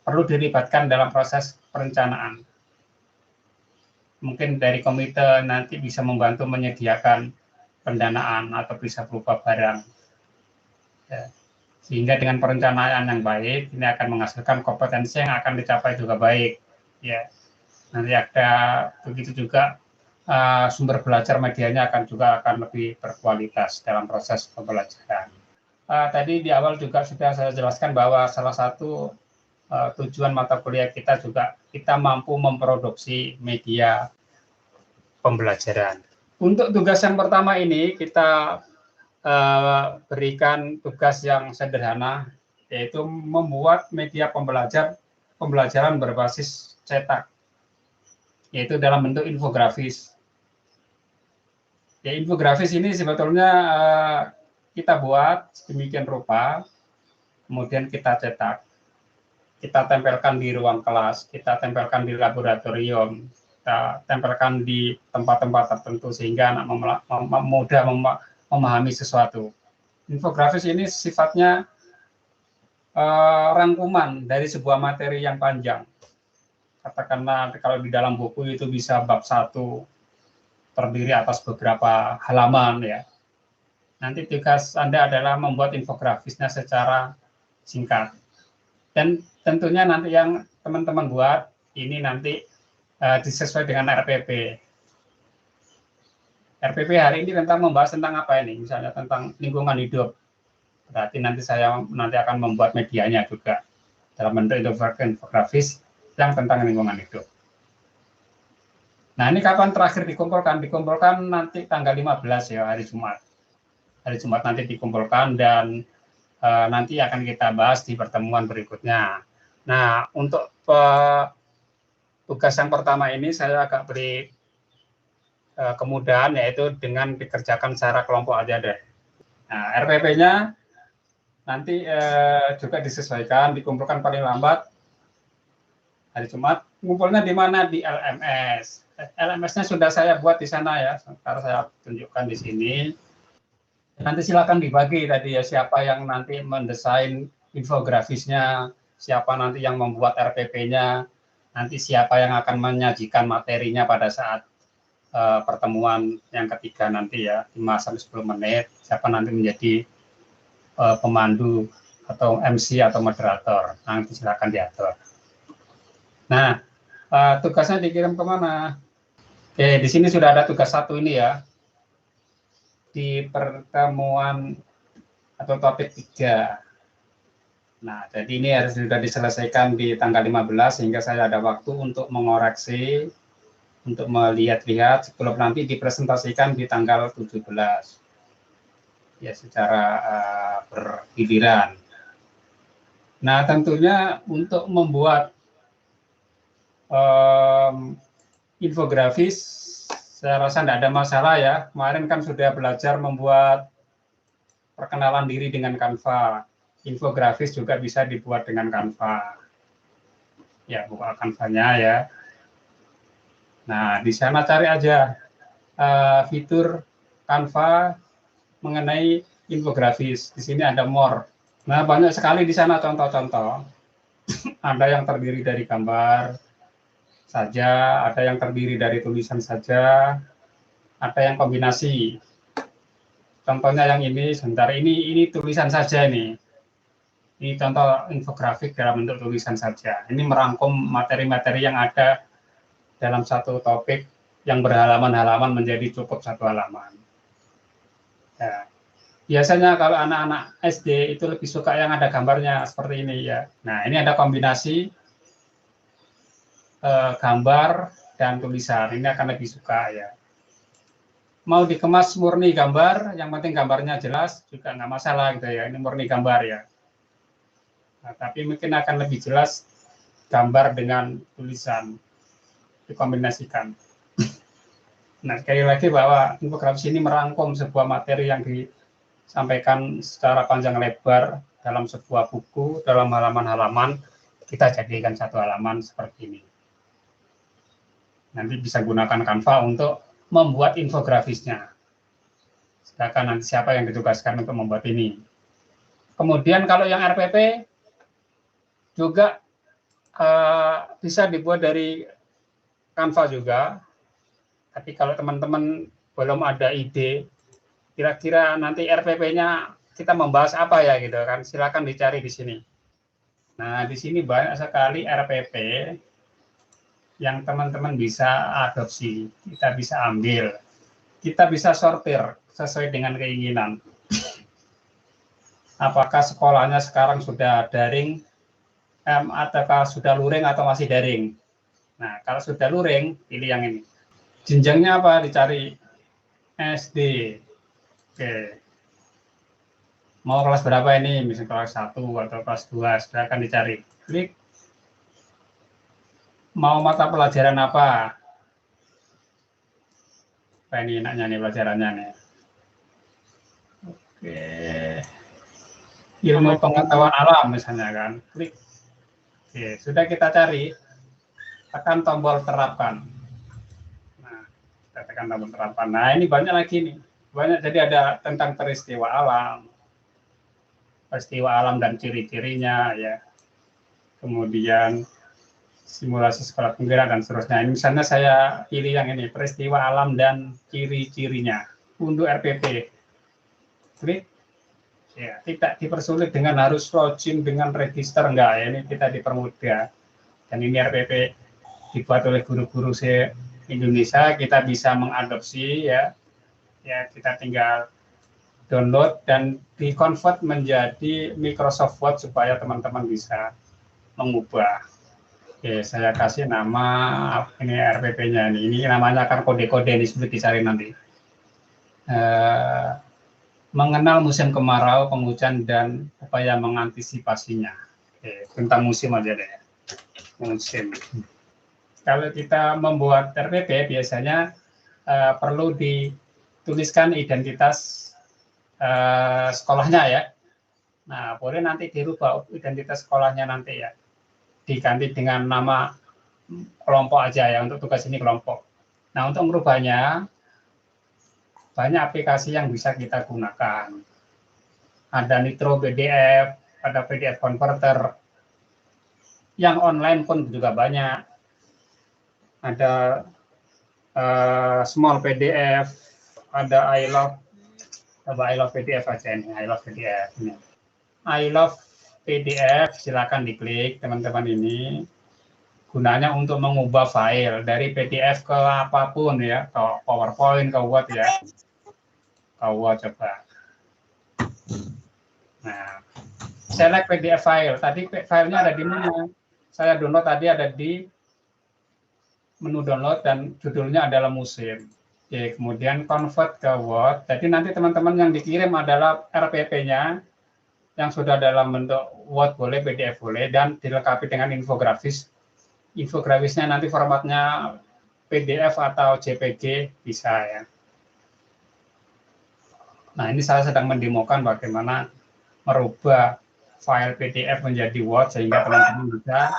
perlu dilibatkan dalam proses perencanaan. Mungkin dari komite nanti bisa membantu menyediakan pendanaan atau bisa berupa barang. Ya. Sehingga dengan perencanaan yang baik, ini akan menghasilkan kompetensi yang akan dicapai juga baik. Ya. Nanti ada begitu juga sumber belajar medianya juga akan lebih berkualitas dalam proses pembelajaran. Tadi di awal juga sudah saya jelaskan bahwa salah satu tujuan mata kuliah kita juga kita mampu memproduksi media pembelajaran. Untuk tugas yang pertama ini kita berikan tugas yang sederhana, yaitu membuat media pembelajaran berbasis cetak, yaitu dalam bentuk infografis. Ya, infografis ini sebetulnya kita buat sedemikian rupa, kemudian kita cetak, kita tempelkan di ruang kelas, kita tempelkan di laboratorium, kita tempelkan di tempat-tempat tertentu sehingga anak mudah memahami sesuatu. Infografis ini sifatnya rangkuman dari sebuah materi yang panjang. Katakanlah kalau di dalam buku itu bisa bab 1 terdiri atas beberapa halaman, ya. Nanti tugas Anda adalah membuat infografisnya secara singkat. Dan tentunya nanti yang teman-teman buat ini nanti disesuai dengan RPP. RPP hari ini membahas tentang apa ini? Misalnya tentang lingkungan hidup. Berarti nanti saya akan membuat medianya juga dalam bentuk infografis yang tentang lingkungan hidup. Nah, ini kapan terakhir dikumpulkan? Dikumpulkan nanti tanggal 15 ya, hari Jumat. Hari Jumat nanti dikumpulkan dan nanti akan kita bahas di pertemuan berikutnya. Nah, untuk tugas yang pertama ini saya agak beri kemudahan, yaitu dengan dikerjakan secara kelompok aja deh. Nah, RPP-nya nanti juga disesuaikan, dikumpulkan paling lambat hari Jumat. Ngumpulnya di mana? Di LMS. LMS-nya sudah saya buat di sana ya, sekarang saya tunjukkan di sini. Nanti silakan dibagi tadi ya, siapa yang nanti mendesain infografisnya, siapa nanti yang membuat RPP-nya, nanti siapa yang akan menyajikan materinya pada saat pertemuan yang ketiga nanti ya, 5-10 menit, siapa nanti menjadi pemandu atau MC atau moderator, nanti silakan diatur. Nah, tugasnya dikirim kemana? Oke, di sini sudah ada tugas 1 ini ya, di pertemuan atau topik 3. Nah, jadi ini harus sudah diselesaikan di tanggal 15 sehingga saya ada waktu untuk mengoreksi, untuk melihat-lihat sebelum nanti dipresentasikan di tanggal 17. Ya, secara bergiliran. Nah, tentunya untuk membuat infografis, saya rasa tidak ada masalah ya. Kemarin kan sudah belajar membuat perkenalan diri dengan Canva. Infografis juga bisa dibuat dengan Canva. Ya, buka Canva-nya ya. Nah, di sana cari aja fitur Canva mengenai infografis. Di sini ada more. Nah, banyak sekali di sana contoh-contoh. Ada yang terdiri dari gambar saja, ada yang terdiri dari tulisan saja, ada yang kombinasi. Contohnya yang ini, sebentar, ini tulisan saja nih. Ini contoh infografik dalam bentuk tulisan saja. Ini merangkum materi-materi yang ada dalam satu topik yang berhalaman-halaman menjadi cukup 1 halaman. Ya. Biasanya kalau anak-anak SD itu lebih suka yang ada gambarnya seperti ini ya. Nah, ini ada kombinasi gambar dan tulisan. Ini akan lebih suka ya. Mau dikemas murni gambar, yang penting gambarnya jelas juga nggak masalah gitu ya. Ini murni gambar ya. Nah, tapi mungkin akan lebih jelas gambar dengan tulisan dikombinasikan. Nah, sekali lagi bahwa infografis ini merangkum sebuah materi yang disampaikan secara panjang lebar dalam sebuah buku, dalam halaman-halaman, kita jadikan 1 halaman seperti ini. Nanti bisa gunakan Canva untuk membuat infografisnya. Silakan nanti siapa yang ditugaskan untuk membuat ini. Kemudian kalau yang RPP juga bisa dibuat dari Canva juga. Tapi kalau teman-teman belum ada ide, kira-kira nanti RPP-nya kita membahas apa ya gitu kan, silakan dicari di sini. Nah, di sini banyak sekali RPP yang teman-teman bisa adopsi, kita bisa ambil, kita bisa sortir sesuai dengan keinginan. Apakah sekolahnya sekarang sudah daring, ataukah sudah luring atau masih daring? Nah, kalau sudah luring, pilih yang ini. Jenjangnya apa? Dicari SD. Oke. Mau kelas berapa ini? Misalnya kelas 1 atau kelas 2, silakan dicari. Klik. Mau mata pelajaran apa? Apa ini enaknya nih pelajarannya nih? Oke. Ilmu pengetahuan alam misalnya kan. Klik. Oke, sudah kita cari. Tekan tombol terapkan. Nah, kita tekan tombol terapkan. Nah, ini banyak lagi nih. Banyak, jadi ada tentang peristiwa alam dan ciri-cirinya ya. Kemudian simulasi sekolah penggerak dan seterusnya. Ini misalnya saya pilih yang ini, peristiwa alam dan ciri-cirinya. Untuk RPP. Klik. Ya, tidak dipersulit dengan harus login dengan register, enggak ya, ini kita dipermudah. Dan ini RPP dibuat oleh guru-guru se-Indonesia, kita bisa mengadopsi ya. Ya, kita tinggal download dan di-convert menjadi Microsoft Word supaya teman-teman bisa mengubah. Oke, saya kasih nama ini RPP-nya ini namanya kan kode-kode ini sudah dicari nanti. Mengenal musim kemarau, penghujan dan upaya mengantisipasinya. Oke, tentang musim aja deh. Musim. Kalau kita membuat RPP biasanya perlu dituliskan identitas sekolahnya ya. Nah, boleh nanti dirubah identitas sekolahnya nanti ya. Diganti dengan nama kelompok aja ya, untuk tugas ini kelompok. Nah, untuk merubahnya banyak aplikasi yang bisa kita gunakan. Ada Nitro PDF, ada PDF Converter. Yang online pun juga banyak. Ada Small PDF, ada I Love PDF aja ini, I Love PDF ini. I Love PDF, silakan diklik teman-teman ini. Gunanya untuk mengubah file dari PDF ke apapun ya, ke PowerPoint, ke Word ya. Ke Word coba. Nah, select PDF file. Tadi filenya ada di mana? Saya download tadi ada di menu download dan judulnya adalah musim. Oke, kemudian convert ke Word. Jadi nanti teman-teman yang dikirim adalah RPP-nya yang sudah dalam bentuk Word boleh, PDF boleh, dan dilengkapi dengan infografis. Infografisnya nanti formatnya PDF atau JPG bisa ya. Nah, ini saya sedang mendemokan bagaimana merubah file PDF menjadi Word sehingga teman-teman bisa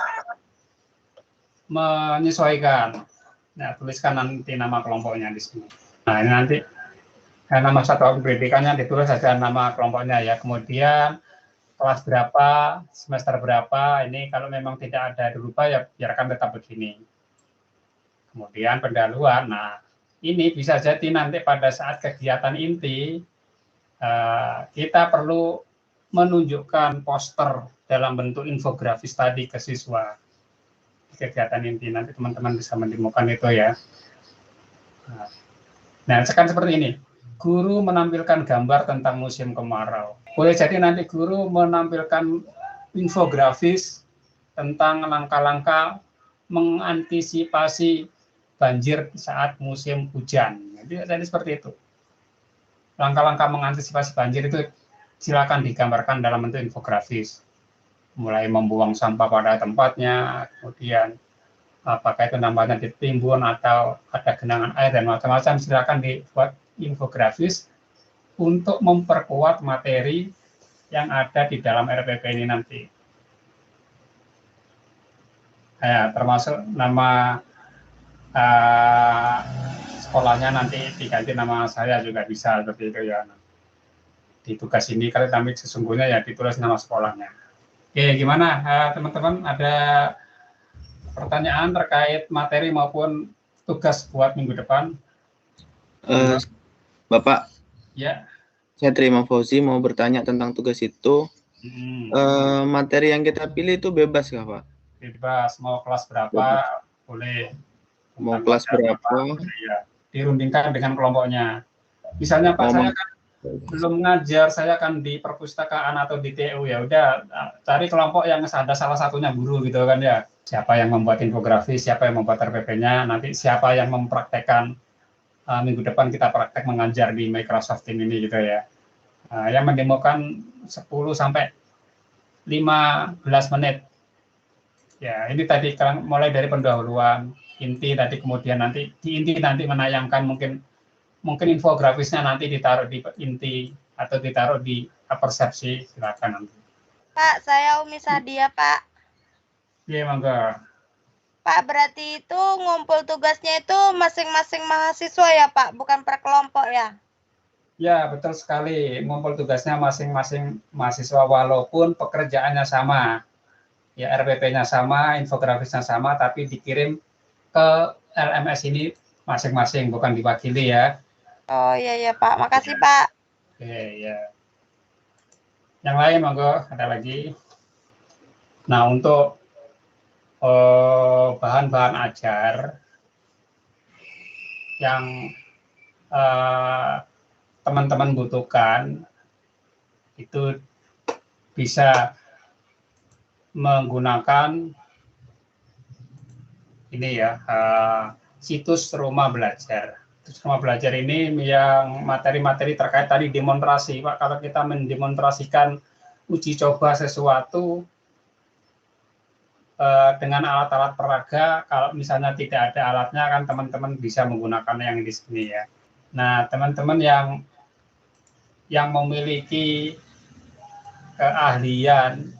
menyesuaikan. Nah, tuliskan nanti nama kelompoknya di sini. Nah, ini nanti nama satuan pendidikannya ditulis saja nama kelompoknya ya. Kemudian kelas berapa, semester berapa, ini kalau memang tidak ada dirubah ya biarkan tetap begini. Kemudian pendahuluan, nah ini bisa jadi nanti pada saat kegiatan inti, kita perlu menunjukkan poster dalam bentuk infografis tadi ke siswa. Kegiatan inti nanti teman-teman bisa menemukan itu ya. Nah, sekarang seperti ini. Guru menampilkan gambar tentang musim kemarau. Boleh jadi nanti guru menampilkan infografis tentang langkah-langkah mengantisipasi banjir saat musim hujan. Jadi seperti itu. Langkah-langkah mengantisipasi banjir itu silakan digambarkan dalam bentuk infografis. Mulai membuang sampah pada tempatnya, kemudian apakah itu nampaknya ditimbun atau ada genangan air dan macam-macam, silakan dibuat infografis untuk memperkuat materi yang ada di dalam RPP ini nanti. Ya, termasuk nama sekolahnya nanti diganti nama saya juga bisa seperti itu ya. Di tugas ini kalau tapi sesungguhnya ya ditulis nama sekolahnya. Oke, gimana teman-teman, ada pertanyaan terkait materi maupun tugas buat minggu depan? Bapak, ya, saya terima Fauzi mau bertanya tentang tugas itu. Materi yang kita pilih itu bebas nggak, Pak? Bebas, mau kelas berapa boleh. Mau kelas berapa? Ya, dirundingkan dengan kelompoknya. Misalnya Pak, saya kan belum ngajar, saya kan di perpustakaan atau di TU, ya udah cari kelompok yang ada salah satunya guru gitu kan ya. Siapa yang membuat infografis, siapa yang membuat RPP-nya, nanti siapa yang mempraktekkan. Minggu depan kita praktek mengajar di Microsoft Teams ini gitu ya. Yang mendemokan 10 sampai 15 menit. Ya, ini tadi mulai dari pendahuluan, inti tadi, kemudian nanti di inti nanti menayangkan mungkin infografisnya nanti ditaruh di inti atau ditaruh di persepsi, silakan nanti. Pak, saya Umi Sadia, Pak. Iya, monggo. Pak, berarti itu ngumpul tugasnya itu masing-masing mahasiswa ya, Pak, bukan per kelompok ya? Ya, betul sekali. Ngumpul tugasnya masing-masing mahasiswa walaupun pekerjaannya sama. Ya, RPP-nya sama, infografisnya sama, tapi dikirim ke LMS ini masing-masing, bukan diwakili ya. Oh iya Pak, makasih Pak. Oke ya. Yang lain monggo, ada lagi. Nah, untuk bahan-bahan ajar yang teman-teman butuhkan itu bisa menggunakan ini ya, situs Rumah Belajar. Rumah Belajar ini yang materi-materi terkait tadi demonstrasi, Pak. Kalau kita mendemonstrasikan uji coba sesuatu dengan alat-alat peraga, kalau misalnya tidak ada alatnya kan teman-teman bisa menggunakan yang di sini ya. Nah, teman-teman yang memiliki keahlian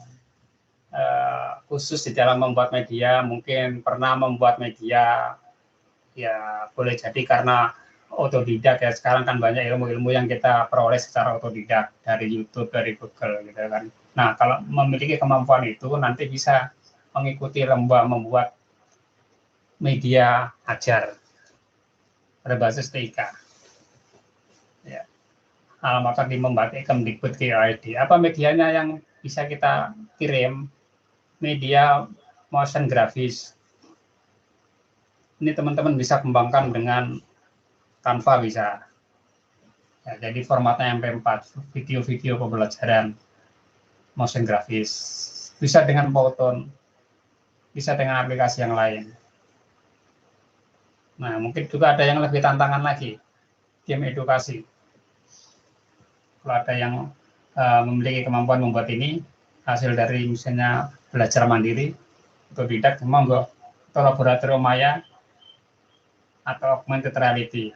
khusus di dalam membuat media, mungkin pernah membuat media, ya boleh jadi karena otodidak ya. Sekarang kan banyak ilmu-ilmu yang kita peroleh secara otodidak dari YouTube, dari Google gitu kan. Nah, kalau memiliki kemampuan itu nanti bisa mengikuti lomba membuat media ajar berbasis TIK. Ya. Alamatnya di Membatik Kemdikbud.go.id. Apa medianya yang bisa kita kirim? Media motion grafis. Ini teman-teman bisa kembangkan dengan Canva bisa. Ya, jadi formatnya MP4, video-video pembelajaran motion grafis. Bisa dengan Powtoon, bisa dengan aplikasi yang lain. Nah, mungkin juga ada yang lebih tantangan lagi, game edukasi. Kalau ada yang memiliki kemampuan membuat ini, hasil dari misalnya belajar mandiri, otodidak, monggo, atau laboratorium maya, atau augmented reality.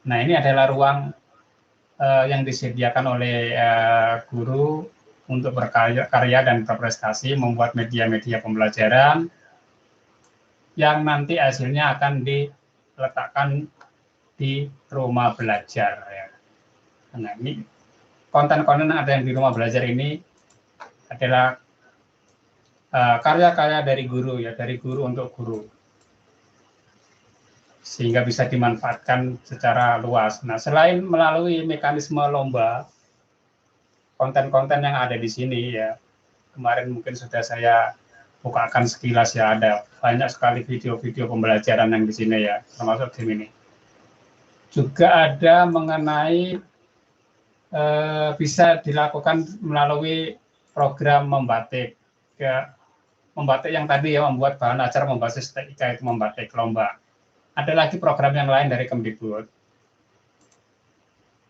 Nah, ini adalah ruang yang disediakan oleh guru untuk berkarya dan berprestasi, membuat media-media pembelajaran yang nanti hasilnya akan diletakkan di rumah belajar. Ya. Nah, ini konten-konten ada yang di rumah belajar ini adalah karya-karya dari guru ya, dari guru untuk guru, sehingga bisa dimanfaatkan secara luas. Nah, selain melalui mekanisme lomba, konten-konten yang ada di sini ya, kemarin mungkin sudah saya bukakan sekilas ya, ada banyak sekali video-video pembelajaran yang di sini ya, termasuk di sini. Juga ada mengenai bisa dilakukan melalui program membatik. Ya, membatik yang tadi ya, membuat bahan ajar membasis TIK itu membatik lomba. Ada lagi program yang lain dari Kemdikbud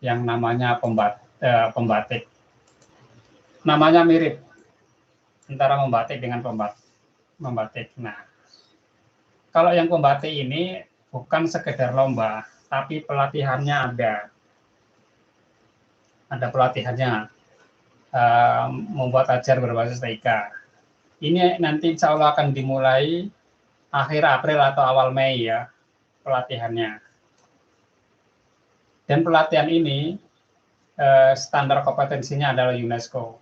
yang namanya pembatik. Namanya mirip antara membatik dengan membatik. Nah, kalau yang pembatik ini bukan sekedar lomba, tapi pelatihannya ada. Ada pelatihannya, membuat ajar berbasis TIK. Ini nanti insya Allah akan dimulai akhir April atau awal Mei ya. pelatihannya. Dan pelatihan ini standar kompetensinya adalah UNESCO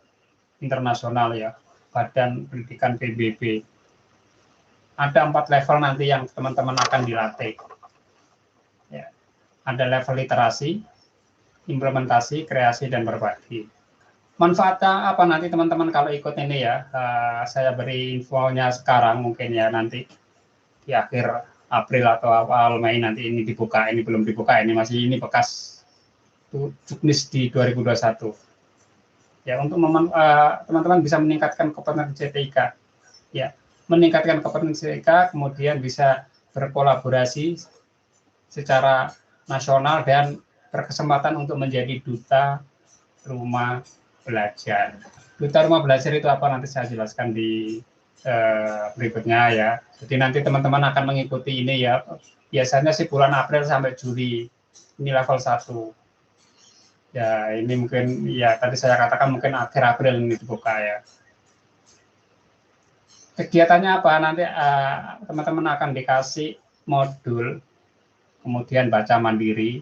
internasional ya, Badan Pendidikan PBB. Ada 4 level nanti yang teman-teman akan dilatih. Ya. Ada level literasi, implementasi, kreasi, dan berbagi. Manfaatnya apa nanti teman-teman kalau ikut ini ya? Saya beri infonya sekarang, mungkin ya nanti di akhir April atau awal Mei nanti ini dibuka. Ini belum dibuka, ini masih ini bekas juknis di 2021. Ya, untuk teman-teman bisa meningkatkan kompetensi TIK. Ya, meningkatkan kompetensi TIK, kemudian bisa berkolaborasi secara nasional dan berkesempatan untuk menjadi duta rumah belajar. Duta rumah belajar itu apa nanti saya jelaskan di berikutnya ya. Jadi nanti teman-teman akan mengikuti ini ya. Biasanya sih bulan April sampai Juli. Ini level 1. Ya, ini mungkin ya tadi saya katakan mungkin akhir April ini dibuka ya. Kegiatannya apa? Nanti teman-teman akan dikasih modul, kemudian baca mandiri,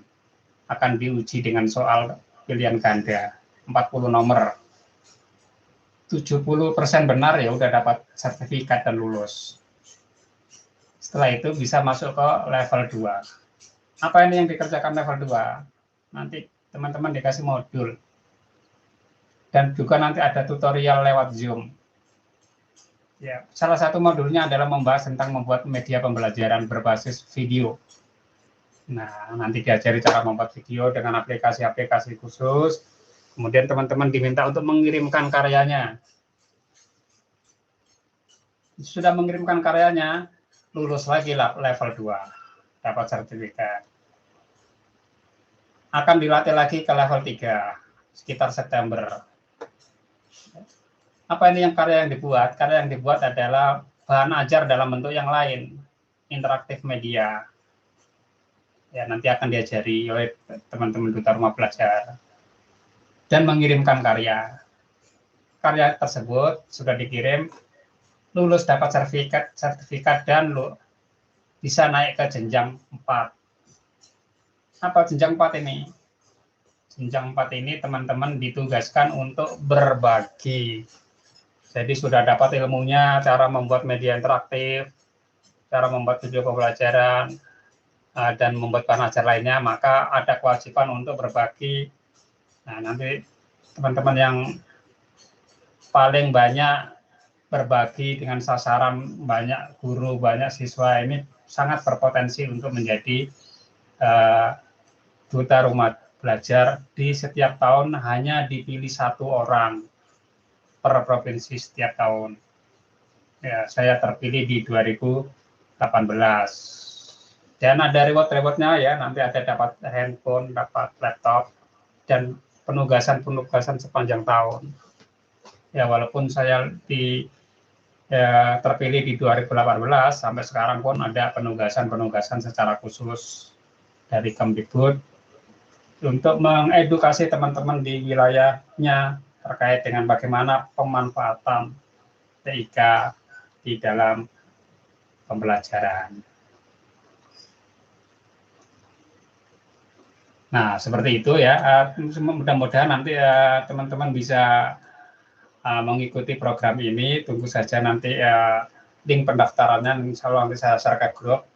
akan diuji dengan soal pilihan ganda, 40 nomor. 70% benar ya udah dapat sertifikat dan lulus. Setelah itu bisa masuk ke level 2. Apa ini yang dikerjakan level 2? Nanti teman-teman dikasih modul. Dan juga nanti ada tutorial lewat Zoom. Ya, salah satu modulnya adalah membahas tentang membuat media pembelajaran berbasis video. Nah, nanti diajari cara membuat video dengan aplikasi-aplikasi khusus. Kemudian teman-teman diminta untuk mengirimkan karyanya. Sudah mengirimkan karyanya, lulus lagi level 2, dapat sertifikat. Akan dilatih lagi ke level 3, sekitar September. Apa ini yang karya yang dibuat? Karya yang dibuat adalah bahan ajar dalam bentuk yang lain, interaktif media. Ya, nanti akan diajari oleh teman-teman duta rumah belajar. Dan mengirimkan karya. Karya tersebut sudah dikirim, lulus dapat sertifikat dan bisa naik ke jenjang 4. Apa jenjang 4 ini? Jenjang 4 ini teman-teman ditugaskan untuk berbagi. Jadi sudah dapat ilmunya, cara membuat media interaktif, cara membuat video pembelajaran, dan membuat bahan ajar lainnya, maka ada kewajiban untuk berbagi. Nah, nanti teman-teman yang paling banyak berbagi dengan sasaran banyak guru, banyak siswa ini sangat berpotensi untuk menjadi duta rumah belajar. Di setiap tahun hanya dipilih 1 orang per provinsi setiap tahun. Ya, saya terpilih di 2018. Dan ada reward-rewardnya ya, nanti ada dapat handphone, dapat laptop, dan penugasan-penugasan sepanjang tahun. Ya, walaupun saya terpilih di 2018, sampai sekarang pun ada penugasan-penugasan secara khusus dari Kemdikbud untuk mengedukasi teman-teman di wilayahnya terkait dengan bagaimana pemanfaatan TIK di dalam pembelajaran. Nah, seperti itu ya. Mudah-mudahan nanti teman-teman bisa mengikuti program ini. Tunggu saja nanti link pendaftarannya, insya Allah nanti saya share ke grup.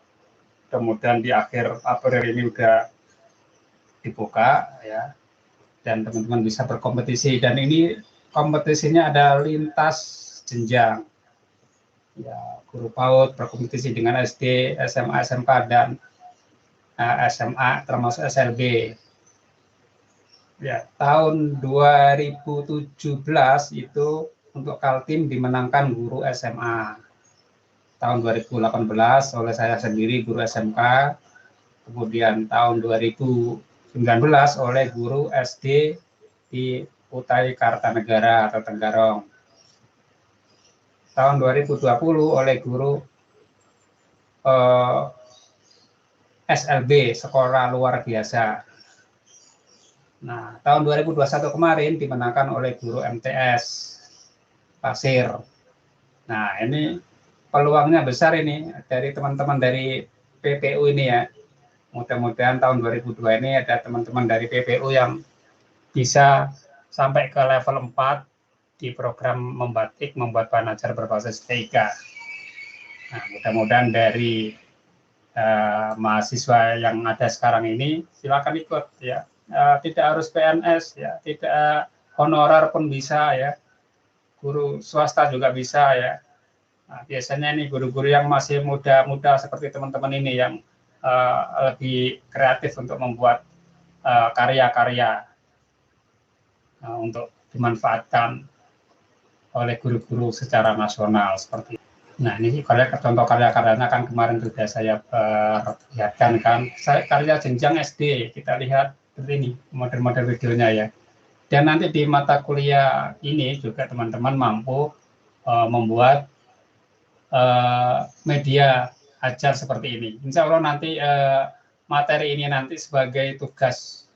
Kemudian di akhir April ini udah dibuka ya, dan teman-teman bisa berkompetisi. Dan ini kompetisinya ada lintas jenjang. Ya, guru PAUD berkompetisi dengan SD, SMA, SMK, dan SMA termasuk SLB. Ya, tahun 2017 itu untuk Kaltim dimenangkan guru SMA. Tahun 2018 oleh saya sendiri guru SMK. Kemudian tahun 2019 oleh guru SD di Kutai Kartanegara atau Tenggarong. Tahun 2020 oleh guru SLB, sekolah luar biasa. Nah, tahun 2021 kemarin dimenangkan oleh guru MTS Pasir. Nah, ini peluangnya besar ini dari teman-teman dari PPU ini ya. Mudah-mudahan tahun 2002 ini ada teman-teman dari PPU yang bisa sampai ke level 4 di program membatik, membuat bahan ajar berbasis TIK. Nah, mudah-mudahan dari mahasiswa yang ada sekarang ini silakan ikut ya. Tidak harus PNS ya, tidak honorer pun bisa ya. Guru swasta juga bisa ya. Nah, biasanya ini guru-guru yang masih muda-muda seperti teman-teman ini yang lebih kreatif untuk membuat karya-karya untuk dimanfaatkan oleh guru-guru secara nasional seperti itu. Nah, ini contoh karya-karyanya kan kemarin sudah saya perlihatkan kan. Karya jenjang SD, kita lihat seperti ini model-model videonya ya. Dan nanti di mata kuliah ini juga teman-teman mampu membuat media ajar seperti ini. Insya Allah nanti materi ini nanti sebagai tugas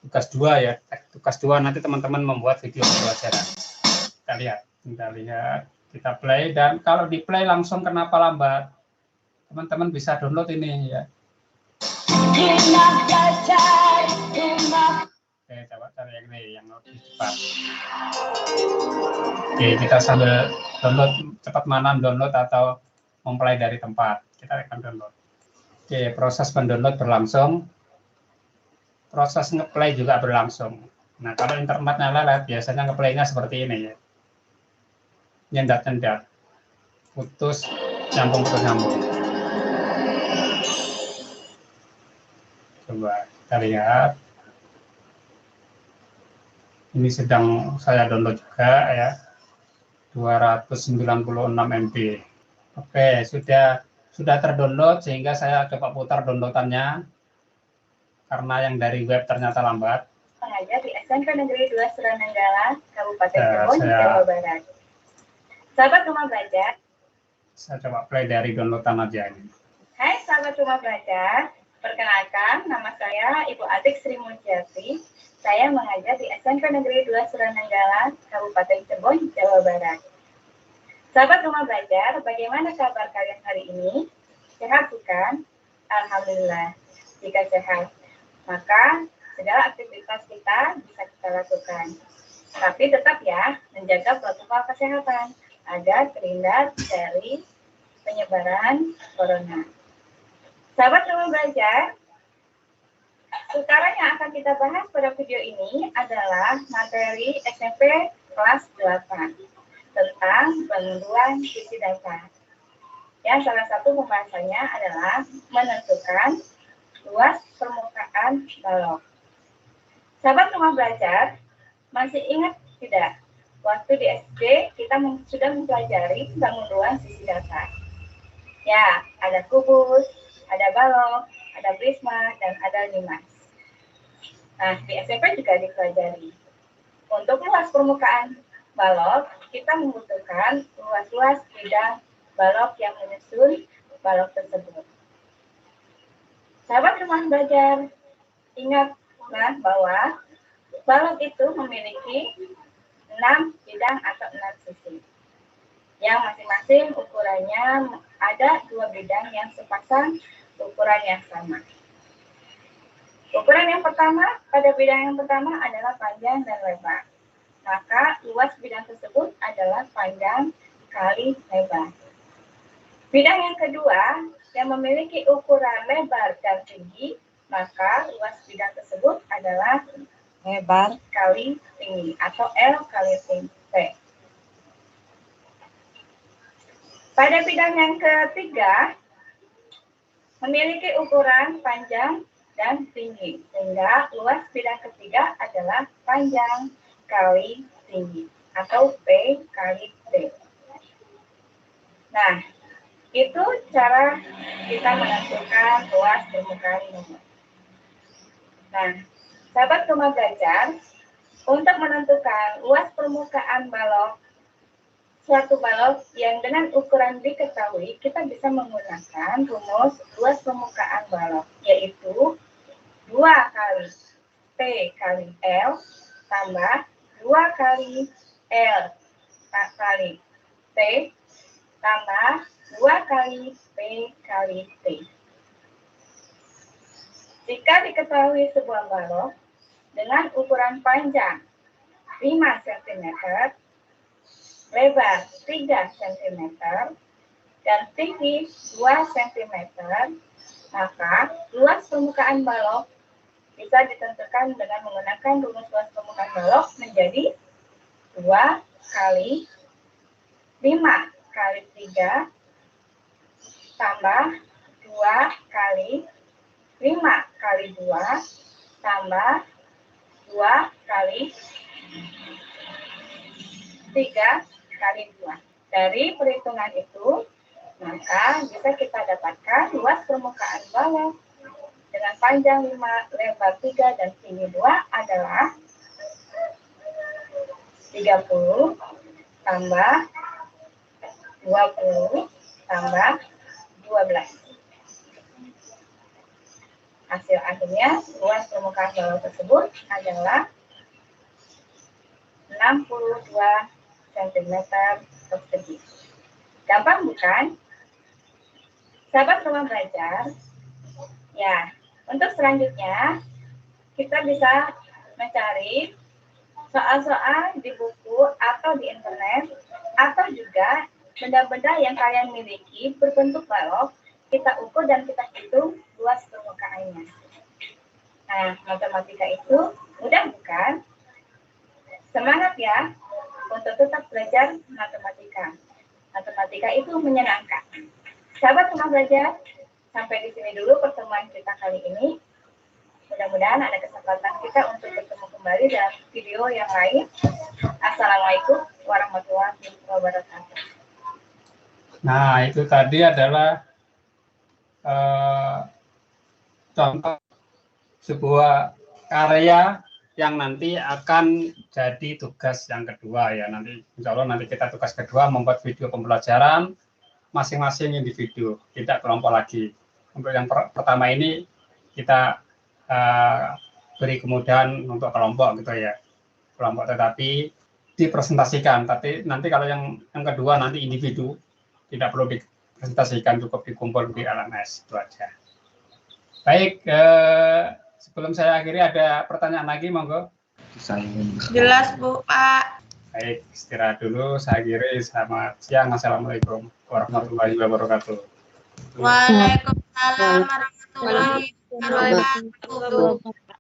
2 ya. Tugas 2 nanti teman-teman membuat video pembelajaran. Kita lihat, kita play, dan kalau di play langsung kenapa lambat? Teman-teman bisa download ini ya. Oke, coba cari yang ini yang lebih cepat. Oke, kita sambil download, cepat mana download atau memplay dari tempat. Kita akan download. Oke, proses mendownload berlangsung. Proses ngeplay juga berlangsung. Nah, kalau internetnya lelet, biasanya ngeplaynya seperti ini ya. Nyendat-nyendat. Putus, nyambung. Coba kita lihat. Ini sedang saya download juga ya. 296 MB. Oke, sudah terdownload sehingga saya coba putar downloadannya karena yang dari web ternyata lambat. Pengajar di SMP Negeri 2 Suranenggala, Kabupaten Cirebon, Jawa Barat. Sahabat Rumah Belajar. Saya coba play dari downloadan aja ini. Hai sahabat Rumah Belajar, perkenalkan nama saya Ibu Atik Sri Mulyati. Saya mengajar di SMP Negeri 2 Suranenggala, Kabupaten Cirebon, Jawa Barat. Sahabat Rumah Belajar, bagaimana kabar kalian hari ini? Sehat bukan? Alhamdulillah. Jika sehat, maka segala aktivitas kita bisa kita lakukan. Tapi tetap ya, menjaga protokol kesehatan agar terhindar dari penyebaran corona. Sahabat Rumah Belajar, sekarang yang akan kita bahas pada video ini adalah materi SMP kelas 8 tentang penentuan sisi data. Ya, salah satu pembahasannya adalah menentukan luas permukaan balok. Sahabat Rumah Belajar, masih ingat tidak? Waktu di SD kita sudah mempelajari penentuan sisi data. Ya, ada kubus, ada balok, ada prisma, dan ada limas. Nah, di SMP juga dipelajari. Untuk luas permukaan balok, kita membutuhkan luas-luas bidang balok yang menyusun balok tersebut. Sahabat Rumah Belajar, ingatlah bahwa balok itu memiliki 6 bidang atau 6 sisi. Yang masing-masing ukurannya ada 2 bidang yang sepasang ukuran yang sama. Ukuran yang pertama, pada bidang yang pertama adalah panjang dan lebar. Maka luas bidang tersebut adalah panjang kali lebar. Bidang yang kedua, yang memiliki ukuran lebar dan tinggi, maka luas bidang tersebut adalah lebar kali tinggi atau L kali T. Pada bidang yang ketiga, memiliki ukuran panjang dan tinggi, sehingga luas bidang ketiga adalah panjang kali tinggi atau P kali T. Nah, itu cara kita menentukan luas permukaan balok. Nah, sahabat Rumah Belajar, untuk menentukan luas permukaan balok, suatu balok yang dengan ukuran diketahui, kita bisa menggunakan rumus luas permukaan balok, yaitu 2 kali P kali L tambah 2 kali L kali T tambah 2 kali P kali T. Jika diketahui sebuah balok dengan ukuran panjang 5 cm, lebar 3 cm, dan tinggi 2 cm, maka luas permukaan balok bisa ditentukan dengan menggunakan rumus luas permukaan balok menjadi 2 kali 5 kali 3 tambah 2 kali 5 kali 2 tambah 2 kali 3 kali 2. Dari perhitungan itu, maka bisa kita dapatkan luas permukaan balok dengan panjang 5, lebar 3, dan tinggi 2 adalah 30 tambah 20 tambah 12. Hasil akhirnya, luas permukaan balok tersebut adalah 62 cm persegi. Gampang bukan? Sahabat Rumah Belajar, ya, untuk selanjutnya kita bisa mencari soal-soal di buku atau di internet, atau juga benda-benda yang kalian miliki berbentuk balok, kita ukur dan kita hitung luas permukaannya. Nah, matematika itu mudah bukan? Semangat ya untuk tetap belajar matematika. Matematika itu menyenangkan. Sahabat Rumah Belajar, sampai di sini dulu pertemuan kita kali ini. Mudah-mudahan ada kesempatan kita untuk bertemu kembali dalam video yang lain. Assalamualaikum warahmatullahi wabarakatuh. Nah, itu tadi adalah contoh sebuah karya yang nanti akan jadi tugas yang kedua ya. Nanti insya Allah nanti kita tugas kedua membuat video pembelajaran masing-masing individu, tidak kelompok lagi. Untuk yang pertama ini kita beri kemudahan untuk kelompok gitu ya, kelompok tetapi dipresentasikan. Tapi nanti kalau yang kedua nanti individu, tidak perlu dipresentasikan, cukup dikumpul di LMS, itu aja. Baik, sebelum saya akhiri ada pertanyaan lagi, monggo. Jelas Bu, Pak. Baik, istirahat dulu, saya akhiri. Selamat siang, Assalamualaikum warahmatullahi wabarakatuh. Waalaikumsalam warahmatullahi wabarakatuh.